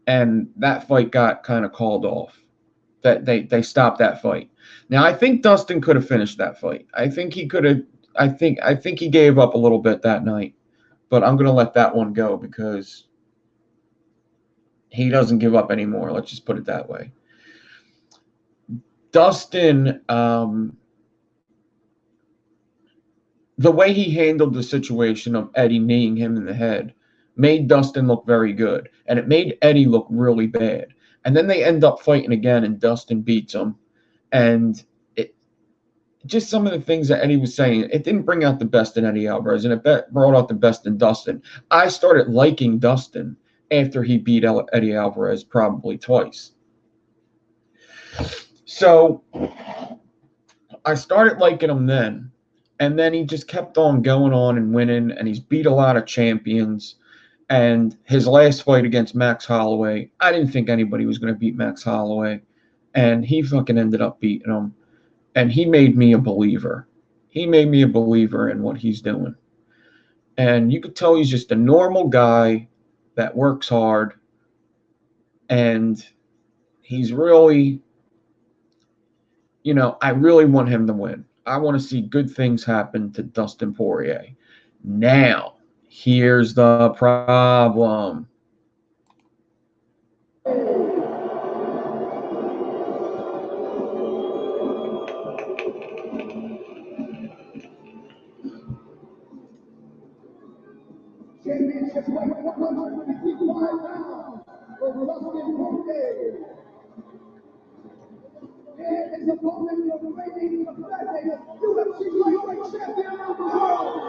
And that fight got kind of called off. That they stopped that fight. Now, I think Dustin could have finished that fight. I think he could have. I think he gave up a little bit that night. But I'm going to let that one go because he doesn't give up anymore. Let's just put it that way. Dustin, the way he handled the situation of Eddie kneeing him in the head made Dustin look very good. And it made Eddie look really bad. And then they end up fighting again, and Dustin beats him. And just some of the things that Eddie was saying, it didn't bring out the best in Eddie Alvarez, and it brought out the best in Dustin. I started liking Dustin after he beat Eddie Alvarez probably twice. So I started liking him then, and then he just kept on going on and winning, and he's beat a lot of champions. And his last fight against Max Holloway, I didn't think anybody was going to beat Max Holloway, and he fucking ended up beating him. And he made me a believer. He made me a believer in what he's doing. And you could tell he's just a normal guy that works hard, and he's really, I really want him to win. I want to see good things happen to Dustin Poirier. Now, here's the problem. Championship weight 155 pounds for Dustin Poirier. And his opponent of the reigning defending UFC lightweight champion of the world,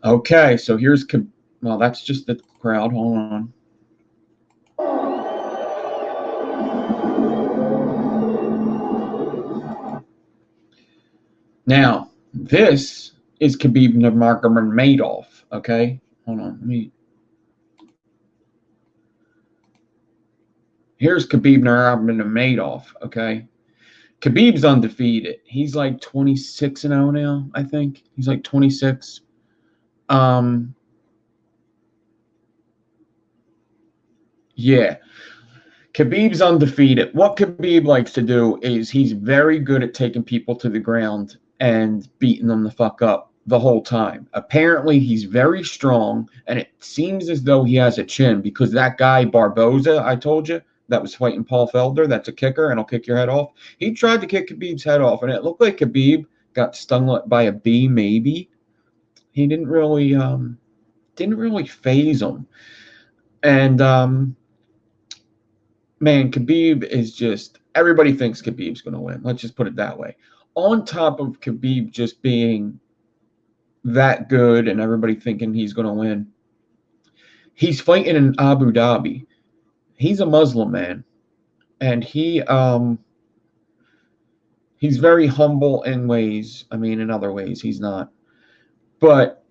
Okay, so here's, well, that's just the crowd. Hold on. Now, this is Khabib Nurmagomedov. Okay, hold on. Here's Khabib Nurmagomedov. Okay, Khabib's undefeated. He's like 26-0 now. I think he's like 26. Yeah. Khabib's undefeated. What Khabib likes to do is he's very good at taking people to the ground and beating them the fuck up the whole time. Apparently, he's very strong, and it seems as though he has a chin because that guy Barboza, I told you, that was fighting Paul Felder, that's a kicker, and he'll kick your head off. He tried to kick Khabib's head off, and it looked like Khabib got stung by a bee, maybe. He didn't really phase him. And man, Khabib is just, everybody thinks Khabib's going to win. Let's just put it that way. On top of Khabib just being that good and everybody thinking he's going to win, he's fighting in Abu Dhabi. He's a Muslim man, and he's very humble in ways. I mean, in other ways, he's not. But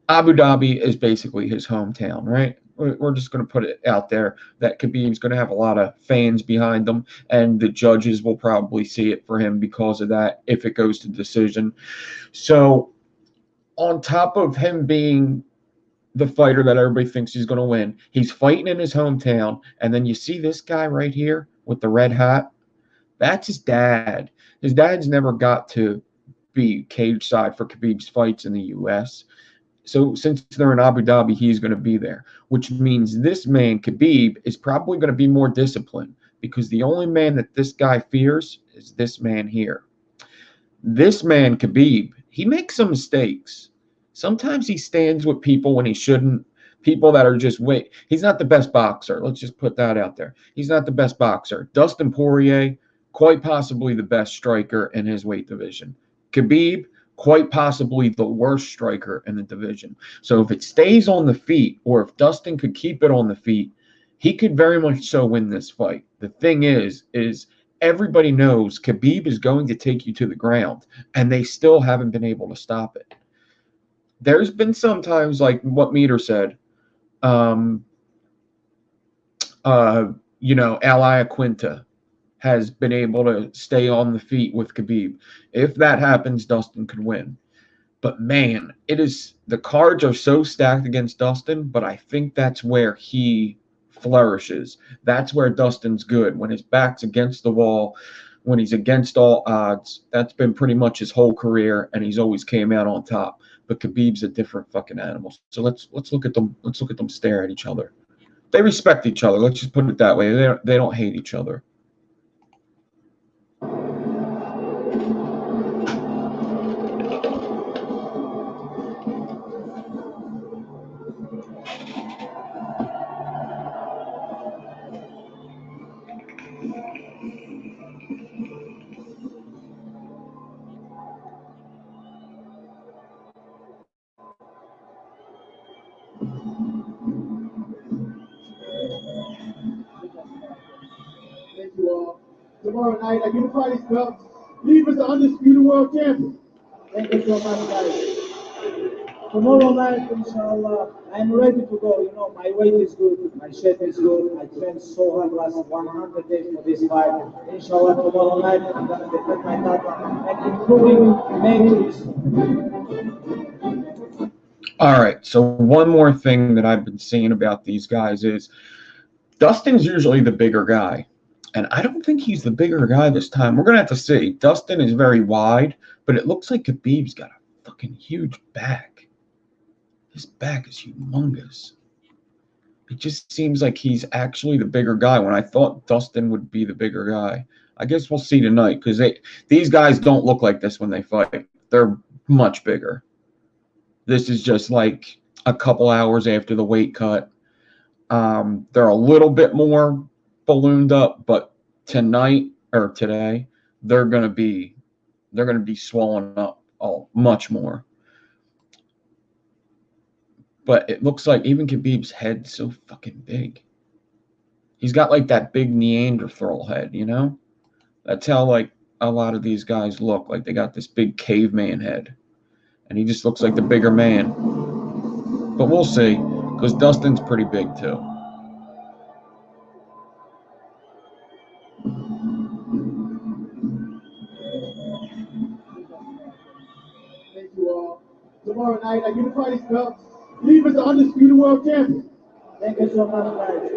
Abu Dhabi is basically his hometown, right? We're just going to put it out there that Khabib's going to have a lot of fans behind him, and the judges will probably see it for him because of that if it goes to decision. So on top of him being the fighter that everybody thinks he's going to win, he's fighting in his hometown, and then you see this guy right here with the red hat. That's his dad. His dad's never got to be cage side for Khabib's fights in the U.S., so since they're in Abu Dhabi, he's going to be there, which means this man, Khabib, is probably going to be more disciplined because the only man that this guy fears is this man here. This man, Khabib, he makes some mistakes. Sometimes he stands with people when he shouldn't, people that are just, wait, he's not the best boxer. Let's just put that out there. He's not the best boxer. Dustin Poirier, quite possibly the best striker in his weight division. Khabib, quite possibly the worst striker in the division. So if it stays on the feet, or if Dustin could keep it on the feet, he could very much so win this fight. The thing is everybody knows Khabib is going to take you to the ground, and they still haven't been able to stop it. There's been some times, like what Meter said, Al Iaquinta has been able to stay on the feet with Khabib. If that happens, Dustin could win. But man, the cards are so stacked against Dustin, but I think that's where he flourishes. That's where Dustin's good, when his back's against the wall, when he's against all odds. That's been pretty much his whole career, and he's always came out on top. But Khabib's a different fucking animal. So let's look at them. Let's look at them stare at each other. They respect each other. Let's just put it that way. They don't hate each other. tomorrow night. I unify these belts. Leave as the undisputed world champion. Thank you so much, guys. Tomorrow night, inshallah, I'm ready to go. You know, my weight is good, my shape is good. I trained so hard last 100 days for this fight. Inshallah, tomorrow night, I'm gonna defend my title and improving metrics. All right. So one more thing that I've been seeing about these guys is Dustin's usually the bigger guy. And I don't think he's the bigger guy this time. We're going to have to see. Dustin is very wide, but it looks like Khabib's got a fucking huge back. His back is humongous. It just seems like he's actually the bigger guy when I thought Dustin would be the bigger guy. I guess we'll see tonight because these guys don't look like this when they fight. They're much bigger. This is just like a couple hours after the weight cut. They're a little bit more ballooned up, but tonight or today, they're gonna be swollen up much more. But it looks like even Khabib's head's so fucking big. He's got like that big Neanderthal head, you know? That's how like a lot of these guys look. Like they got this big caveman head. And he just looks like the bigger man. But we'll see, because Dustin's pretty big too. Thank you all. Tomorrow night, I unify these belts. Leave as the undisputed world champion. Thank you so much, guys.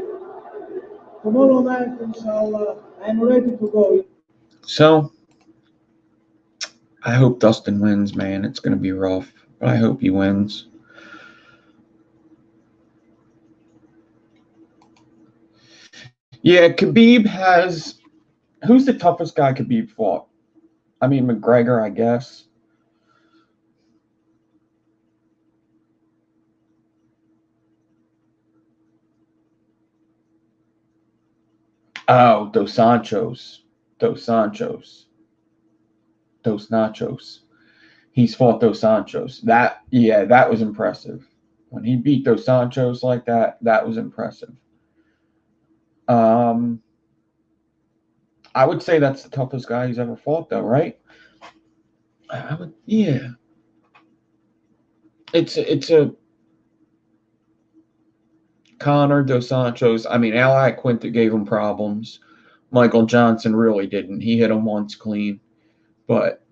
Tomorrow night, inshallah, I'm ready to go. So, I hope Dustin wins, man. It's going to be rough, but I hope he wins. Yeah, Khabib has... Who's the toughest guy Khabib fought? I mean, McGregor, I guess. Oh, Dos Nachos. He's fought Dos Santos. That was impressive. When he beat Dos Santos like that, that was impressive. I would say that's the toughest guy he's ever fought, though, right? Yeah. It's a Connor, Dos Santos. I mean, Al Quinta gave him problems. Michael Johnson really didn't. He hit him once clean, but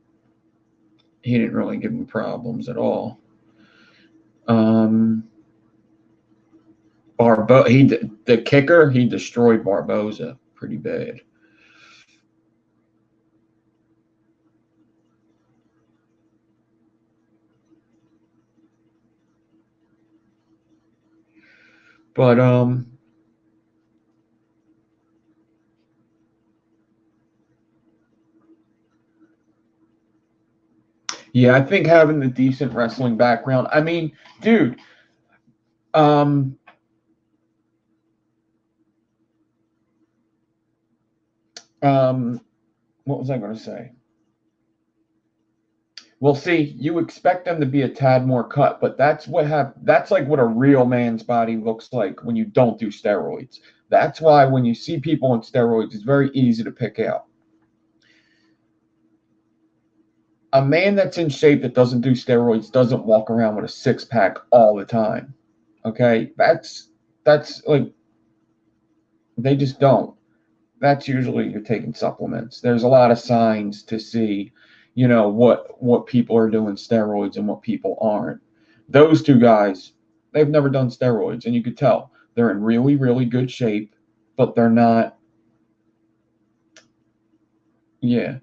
he didn't really give him problems at all. The kicker, he destroyed Barboza pretty bad. But yeah, I think having the decent wrestling background. I mean, dude, what was I going to say? Well, see, you expect them to be a tad more cut, but that's like what a real man's body looks like when you don't do steroids. That's why when you see people on steroids, it's very easy to pick out. A man that's in shape that doesn't do steroids doesn't walk around with a six-pack all the time. Okay? That's like, they just don't. That's usually you're taking supplements. There's a lot of signs to see, you know, what people are doing steroids and what people aren't. Those two guys, they've never done steroids, and you could tell they're in really, really good shape, but they're not. Yeah.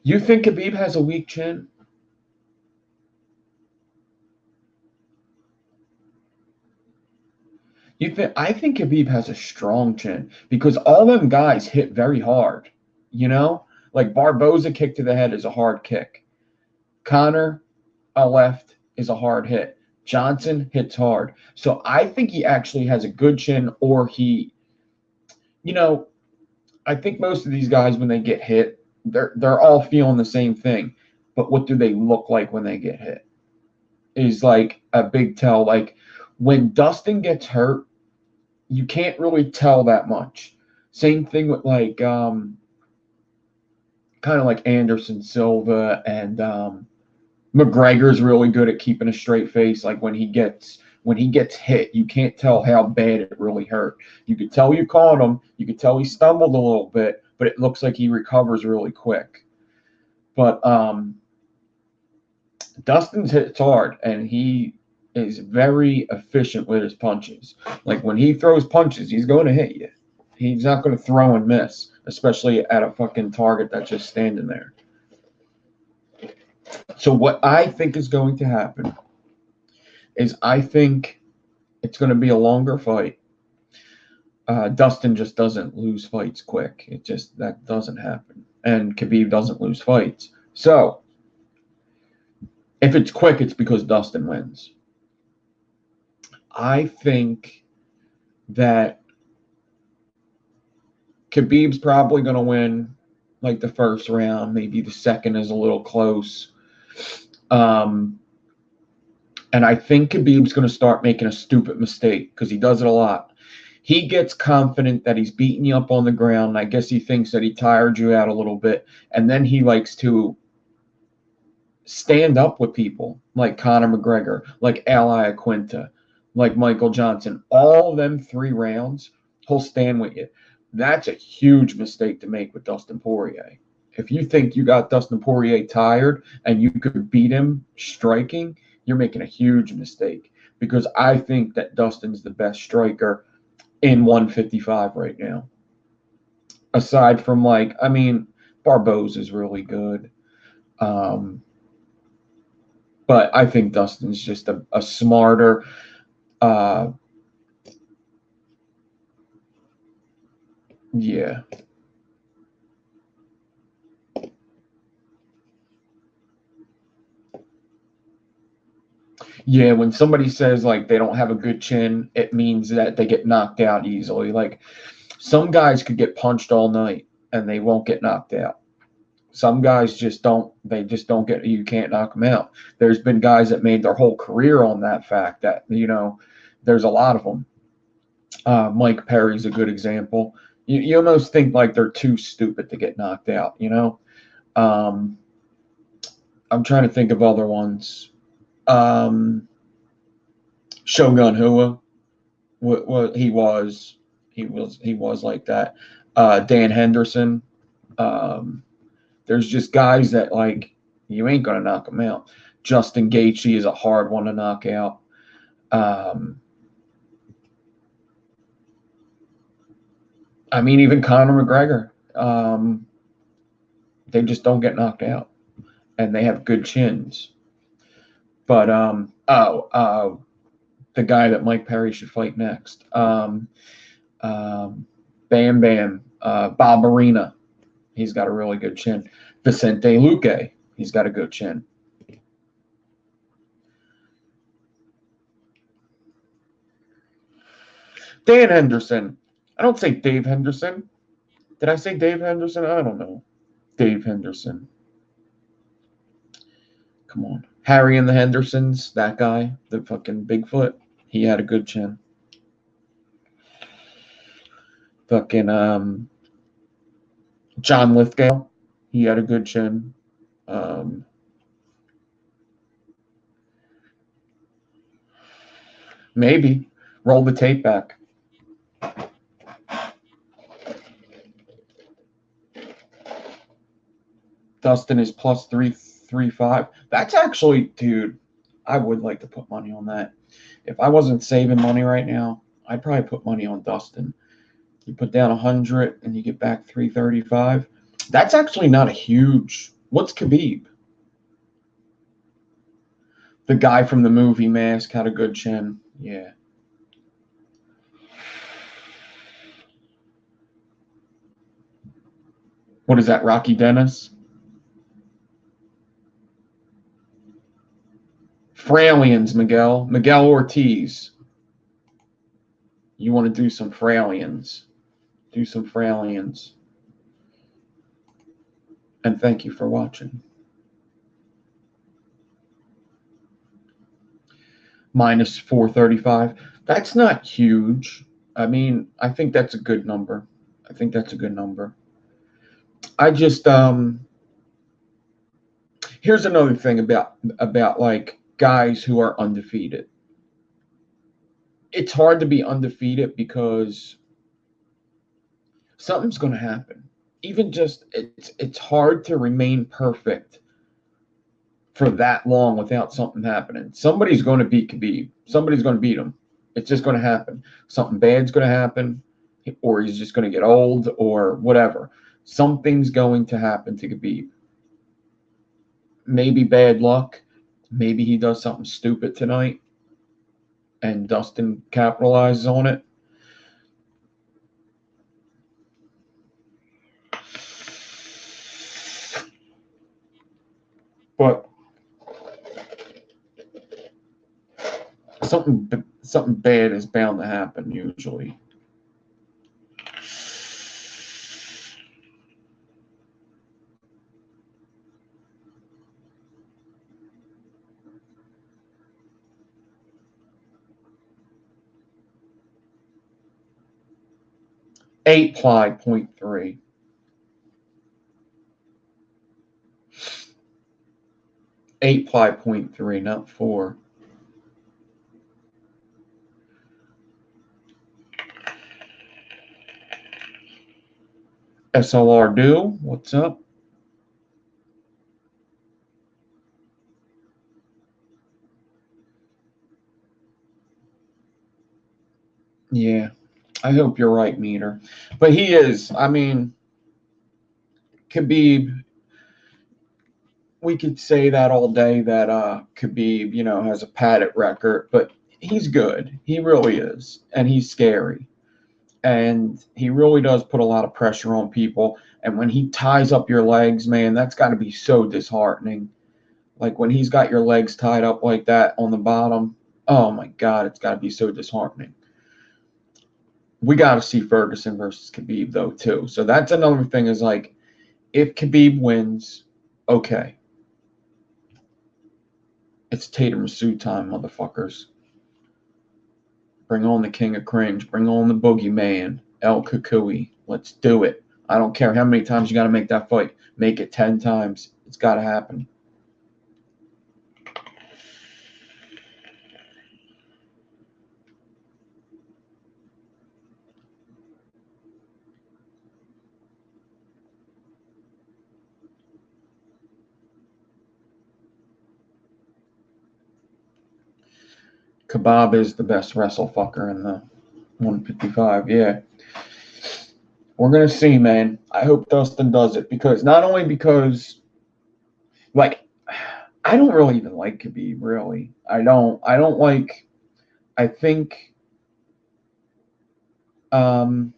You think Khabib has a weak chin? I think Khabib has a strong chin because all them guys hit very hard. You know, like Barboza kick to the head is a hard kick. Connor, a left is a hard hit. Johnson hits hard. So I think he actually has a good chin, or you know, I think most of these guys when they get hit, they're all feeling the same thing. But what do they look like when they get hit? Is like a big tell. Like when Dustin gets hurt, you can't really tell that much. Same thing with like kind of like Anderson Silva and McGregor's really good at keeping a straight face. Like when he gets hit, you can't tell how bad it really hurt. You could tell you caught him. You could tell he stumbled a little bit, but it looks like he recovers really quick. But Dustin's hits hard, and he is very efficient with his punches. Like when he throws punches, he's going to hit you. He's not going to throw and miss, especially at a fucking target that's just standing there. So what I think is going to happen is I think it's going to be a longer fight. Dustin just doesn't lose fights quick. That doesn't happen. And Khabib doesn't lose fights. So if it's quick, it's because Dustin wins. I think that Khabib's probably going to win like the first round. Maybe the second is a little close. And I think Khabib's going to start making a stupid mistake because he does it a lot. He gets confident that he's beating you up on the ground. And I guess he thinks that he tired you out a little bit. And then he likes to stand up with people like Conor McGregor, like Al Iaquinta, like Michael Johnson. All of them 3 rounds, he'll stand with you. That's a huge mistake to make with Dustin Poirier. If you think you got Dustin Poirier tired and you could beat him striking, you're making a huge mistake because I think that Dustin's the best striker in 155 right now. Aside from Barboza's really good. But I think Dustin's just a smarter, yeah. Yeah, when somebody says like they don't have a good chin, it means that they get knocked out easily. Like some guys could get punched all night and they won't get knocked out. Some guys just don't get, you can't knock them out. There's been guys that made their whole career on that fact that, there's a lot of them. Mike Perry's a good example. You almost think like they're too stupid to get knocked out, I'm trying to think of other ones. Shogun Hua, what he was like that. Dan Henderson. There's just guys that like you ain't gonna knock them out. Justin Gaethje is a hard one to knock out. Even Conor McGregor. They just don't get knocked out, and they have good chins. But the guy that Mike Perry should fight next, Bam Bam, Bob Arena, he's got a really good chin. Vicente Luque, he's got a good chin. Dan Henderson. I don't say Dave Henderson. Did I say Dave Henderson? I don't know. Dave Henderson. Come on. Harry and the Hendersons, that guy, the fucking Bigfoot, he had a good chin. Fucking John Lithgow, he had a good chin. Maybe. Roll the tape back. Dustin is plus 335. That's actually, dude, I would like to put money on that. If I wasn't saving money right now, I'd probably put money on Dustin. You put down 100 and you get back 335. That's actually not a huge. What's Khabib? The guy from the movie Mask had a good chin. Yeah. What is that, Rocky Dennis? Fralians, Miguel. Miguel Ortiz. You want to do some Fralians. Do some Fralians. And thank you for watching. Minus 435. That's not huge. I think that's a good number. I think that's a good number. I just here's another thing about like guys who are undefeated. It's hard to be undefeated because something's going to happen. Even just it's hard to remain perfect for that long without something happening. Somebody's going to beat Khabib. Somebody's going to beat him. It's just going to happen. Something bad's going to happen, or he's just going to get old, or whatever. Something's going to happen to Khabib. Maybe bad luck. Maybe he does something stupid tonight, and Dustin capitalizes on it. But something bad is bound to happen usually. Eight ply 0.3. Eight ply 0.3, not 4. SLR do, what's up? Yeah, I hope you're right, Meter. But he is. I mean, Khabib, we could say that all day that Khabib, has a padded record, but he's good. He really is. And he's scary. And he really does put a lot of pressure on people. And when he ties up your legs, man, that's got to be so disheartening. Like when he's got your legs tied up like that on the bottom, oh my God, it's got to be so disheartening. We got to see Ferguson versus Khabib, though, too. So that's another thing is like, if Khabib wins, okay. It's Tatum Masood time, motherfuckers. Bring on the King of Cringe. Bring on the Boogeyman, El Kukui. Let's do it. I don't care how many times you got to make that fight. Make it 10 times. It's got to happen. Kebab is the best wrestle fucker in the 155. Yeah. We're going to see, man. I hope Dustin does it because not only because, like, I don't really even like Khabib, really. I don't like, I think, all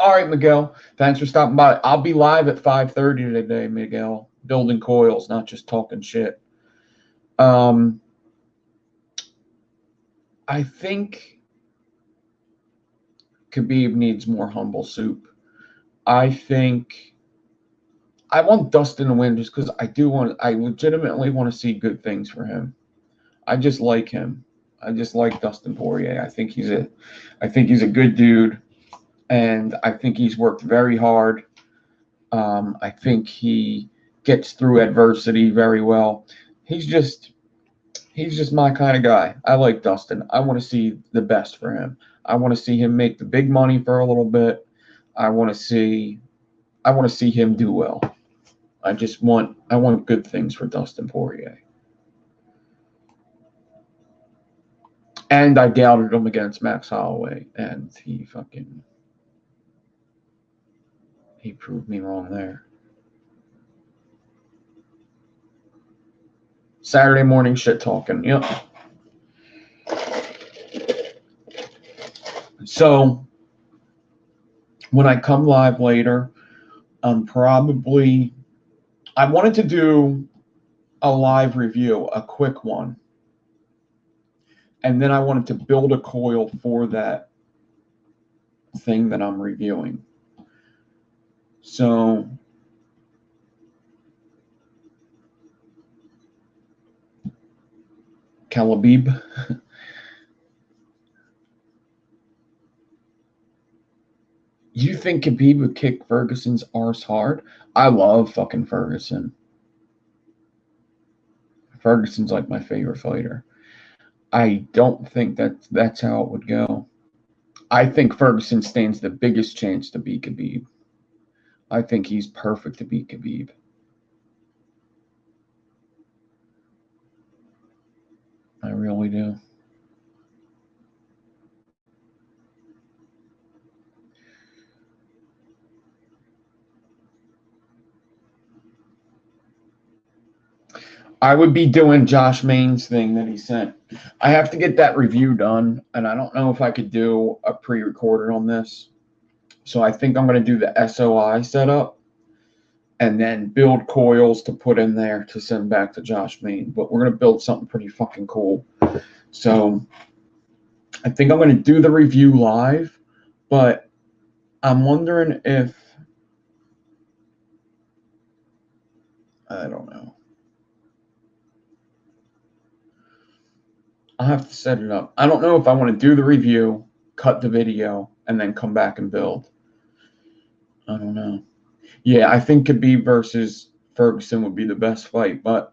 right, Miguel. Thanks for stopping by. I'll be live at 5:30 today, Miguel. Building coils, not just talking shit. I think Khabib needs more humble soup. I think I want Dustin to win just because I legitimately want to see good things for him. I just like him. I just like Dustin Poirier. I think he's a good dude, and I think he's worked very hard. I think he gets through adversity very well. He's just my kind of guy. I like Dustin. I want to see the best for him. I want to see him make the big money for a little bit. I want to see him do well. I want good things for Dustin Poirier. And I doubted him against Max Holloway, and he proved me wrong there. Saturday morning shit talking. Yep. So when I come live later, I wanted to do a live review, a quick one. And then I wanted to build a coil for that thing that I'm reviewing. So Calabib. You think think Khabib would kick Ferguson's arse hard. I love fucking Ferguson. Ferguson's like my favorite fighter. I don't think that's how it would go. I think Ferguson stands the biggest chance to beat Khabib. I think he's perfect to beat Khabib. I really do. I would be doing Josh Main's thing that he sent. I have to get that review done, and I don't know if I could do a pre-recorded on this. So I think I'm going to do the SOI setup and then build coils to put in there to send back to Josh Main. But we're going to build something pretty fucking cool. So I think I'm going to do the review live, but I'm wondering if, I don't know. I'll have to set it up. I don't know if I want to do the review, cut the video, and then come back and build. I don't know. Yeah, I think Khabib versus Ferguson would be the best fight, but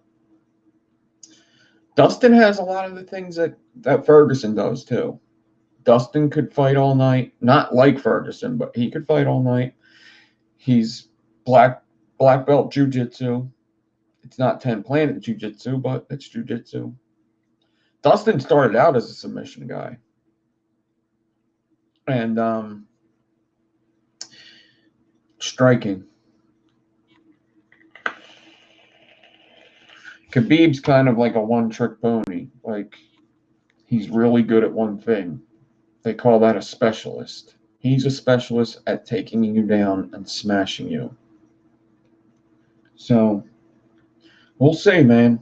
Dustin has a lot of the things that Ferguson does too. Dustin could fight all night, not like Ferguson, but he could fight all night. He's black belt jiu-jitsu. It's not 10 planet jiu-jitsu, but it's jiu-jitsu. Dustin started out as a submission guy. And striking. Khabib's kind of like a one-trick pony. Like, he's really good at one thing. They call that a specialist. He's a specialist at taking you down and smashing you. So, we'll see, man.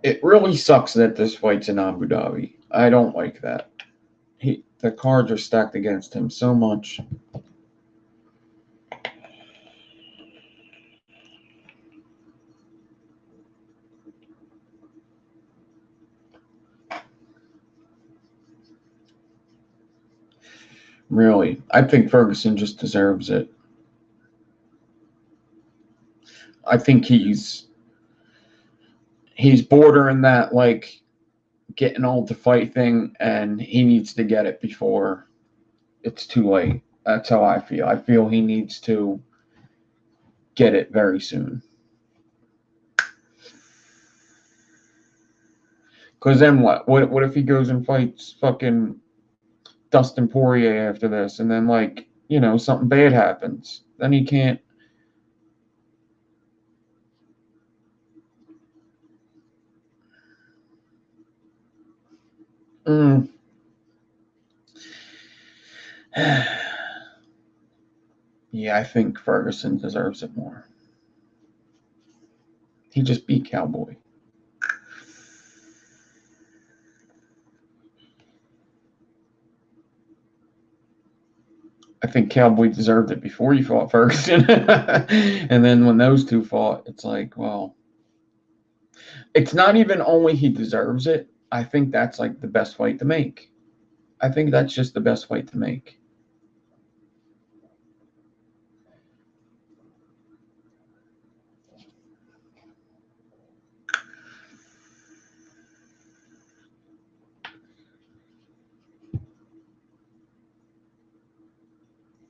It really sucks that this fight's in Abu Dhabi. I don't like that. The cards are stacked against him so much. Really, I think Ferguson just deserves it. I think he's bordering that, like, getting old to fight thing, and he needs to get it before it's too late. That's how I feel. I feel he needs to get it very soon. Because then what? What if he goes and fights fucking Dustin Poirier after this, and then, like, you know, something bad happens? Then he can't. Yeah, I think Ferguson deserves it more. He just beat Cowboy. I think Cowboy deserved it before he fought Ferguson. And then when those two fought, it's like, well, it's not even only he deserves it. I think that's like the best fight to make. I think that's just the best fight to make.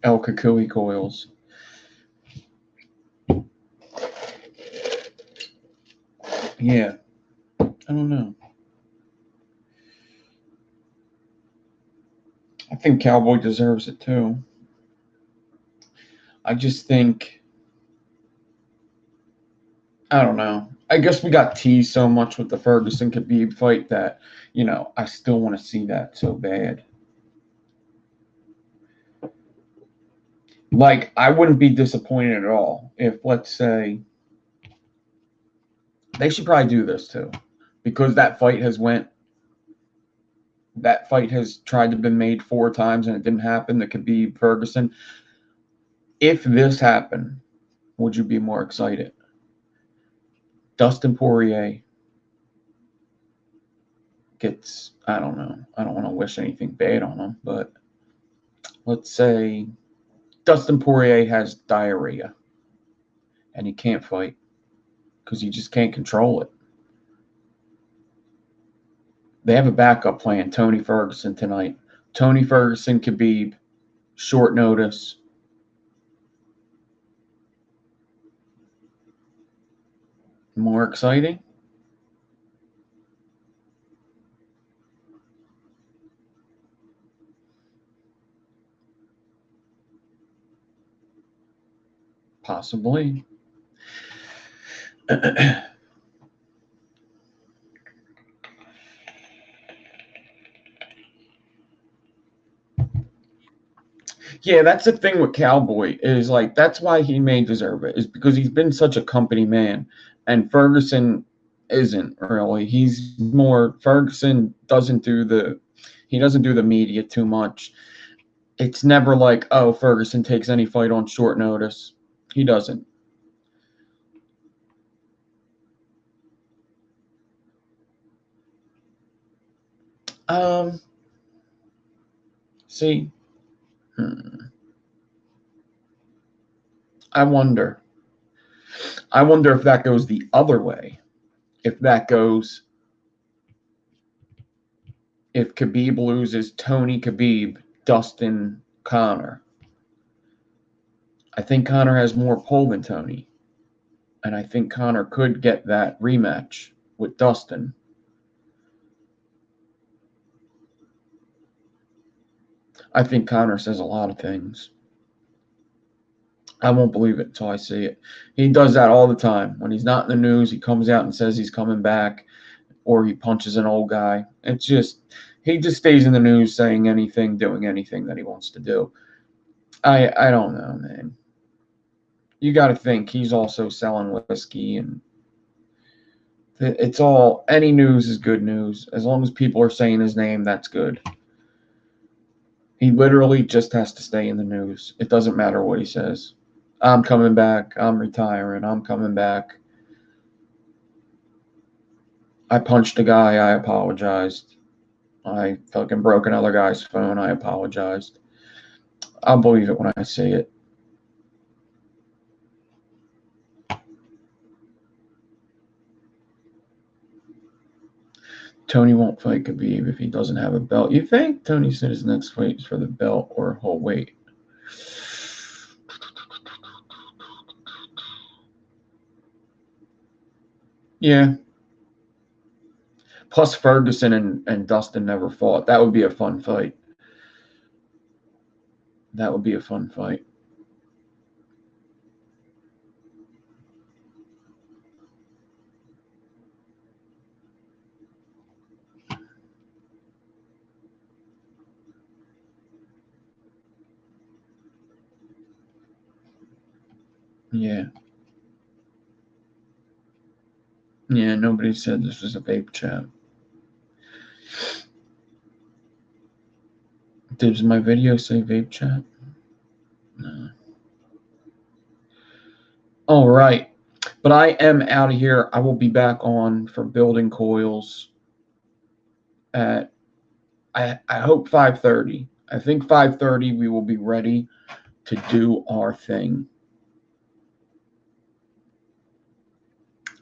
El Kukui coils. Yeah. I don't know. I think Cowboy deserves it too. I just think, I don't know. I guess we got teased so much with the Ferguson Khabib fight that, you know, I still want to see that so bad. Like, I wouldn't be disappointed at all if, let's say, they should probably do this too, because that fight has tried to been made 4 times and it didn't happen. That could be Ferguson. If this happened, would you be more excited? Dustin Poirier gets, I don't know. I don't want to wish anything bad on him, but let's say Dustin Poirier has diarrhea and he can't fight because he just can't control it. They have a backup plan, Tony Ferguson tonight. Tony Ferguson, Khabib, short notice. More exciting? Possibly. Yeah, that's the thing with Cowboy is like that's why he may deserve it is because he's been such a company man, and Ferguson isn't really. He's more Ferguson doesn't do the he doesn't do the media too much. It's never like, oh, Ferguson takes any fight on short notice. He doesn't. Um, see, I wonder. I wonder if that goes the other way. If that goes, if Khabib loses Tony Khabib, Dustin Connor. I think Connor has more pull than Tony. And I think Connor could get that rematch with Dustin. I think Connor says a lot of things. I won't believe it until I see it. He does that all the time. When he's not in the news, he comes out and says he's coming back, or he punches an old guy. It's just, he just stays in the news saying anything, doing anything that he wants to do. I don't know, man. You got to think he's also selling whiskey, and it's all, any news is good news. As long as people are saying his name, that's good. He literally just has to stay in the news. It doesn't matter what he says. I'm coming back. I'm retiring. I'm coming back. I punched a guy. I apologized. I fucking broke another guy's phone. I apologized. I'll believe it when I see it. Tony won't fight Khabib if he doesn't have a belt. You think? Tony said his next fight is for the belt, or he'll wait. Yeah. Plus Ferguson and Dustin never fought. That would be a fun fight. That would be a fun fight. Yeah. Yeah, nobody said this was a vape chat. Does my video say vape chat? No. All right. But I am out of here. I will be back on for building coils at, I hope 5:30. I think 5:30 we will be ready to do our thing.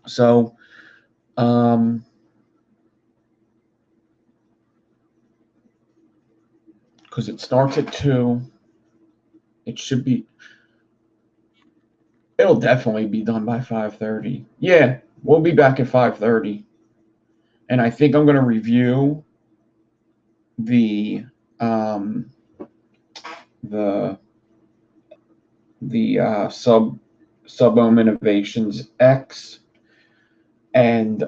So, because it starts at 2, it should be, it'll definitely be done by 5:30. Yeah, we'll be back at 5:30. And I think I'm going to review the Sub-Ohm Innovations X, and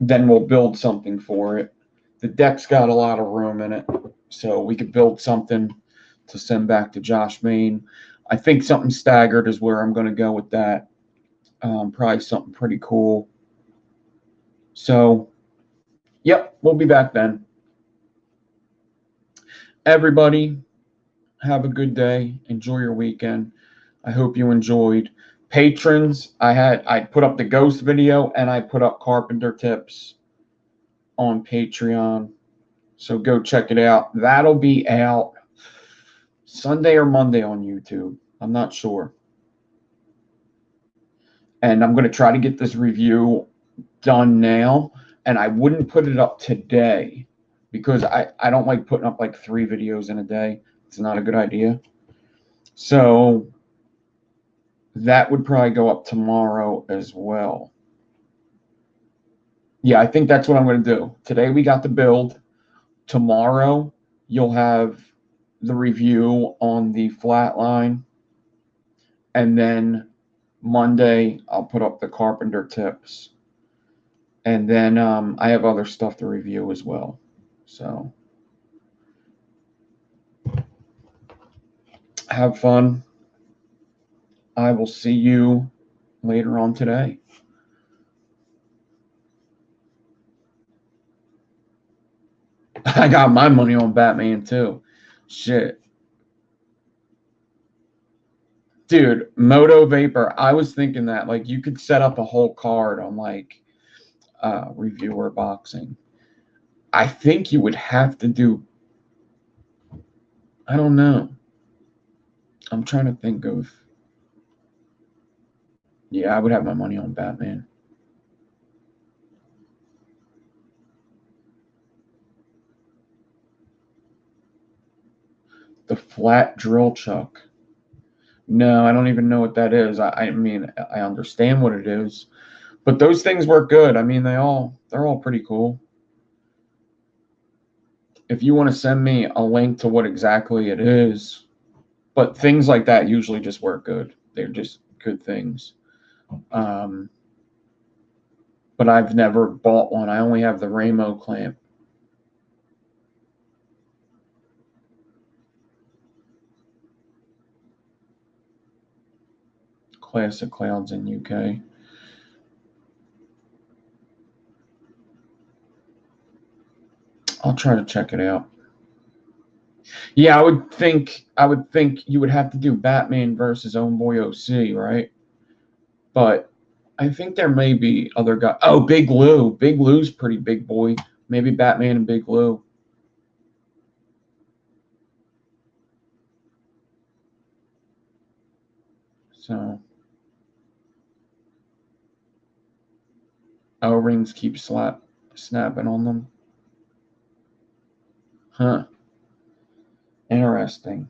then we'll build something for it. The deck's got a lot of room in it, so we could build something to send back to Josh Main. I think something staggered is where I'm going to go with that. Probably something pretty cool. So, yep, we'll be back then. Everybody, have a good day. Enjoy your weekend. I hope you enjoyed. Patrons, I put up the ghost video and I put up carpenter tips. on Patreon. So go check it out. That'll be out Sunday or Monday on YouTube. I'm not sure. And I'm going to try to get this review done now. And I wouldn't put it up today because I don't like putting up like 3 videos in a day. It's not a good idea. So that would probably go up tomorrow as well. Yeah, I think that's what I'm going to do. Today we got the build. Tomorrow you'll have the review on the flatline. And then Monday I'll put up the carpenter tips. And then I have other stuff to review as well. So have fun. I will see you later on today. I got my money on Batman too. Shit. Dude, Moto Vapor, I was thinking that like you could set up a whole card on like reviewer boxing. I think you would have to do, I don't know. I'm trying to think of, yeah, I would have my money on Batman. The flat drill chuck. No, I don't even know what that is. I mean, I understand what it is, but those things work good. I mean, they're all pretty cool. If you want to send me a link to what exactly it is, but things like that usually just work good. They're just good things. But I've never bought one. I only have the Ramo clamp. Classic Clouds in UK. I'll try to check it out. Yeah, I would think you would have to do Batman versus Own Boy OC, right? But I think there may be other guys. Oh, Big Lou. Big Lou's pretty big boy. Maybe Batman and Big Lou. So O-rings keep snapping on them. Huh. Interesting.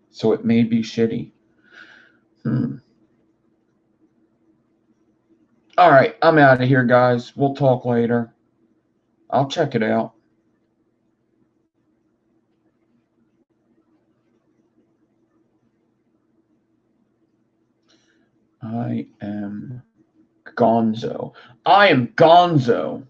So it may be shitty. All right, I'm out of here, guys. We'll talk later. I'll check it out. I am Gonzo. I am Gonzo.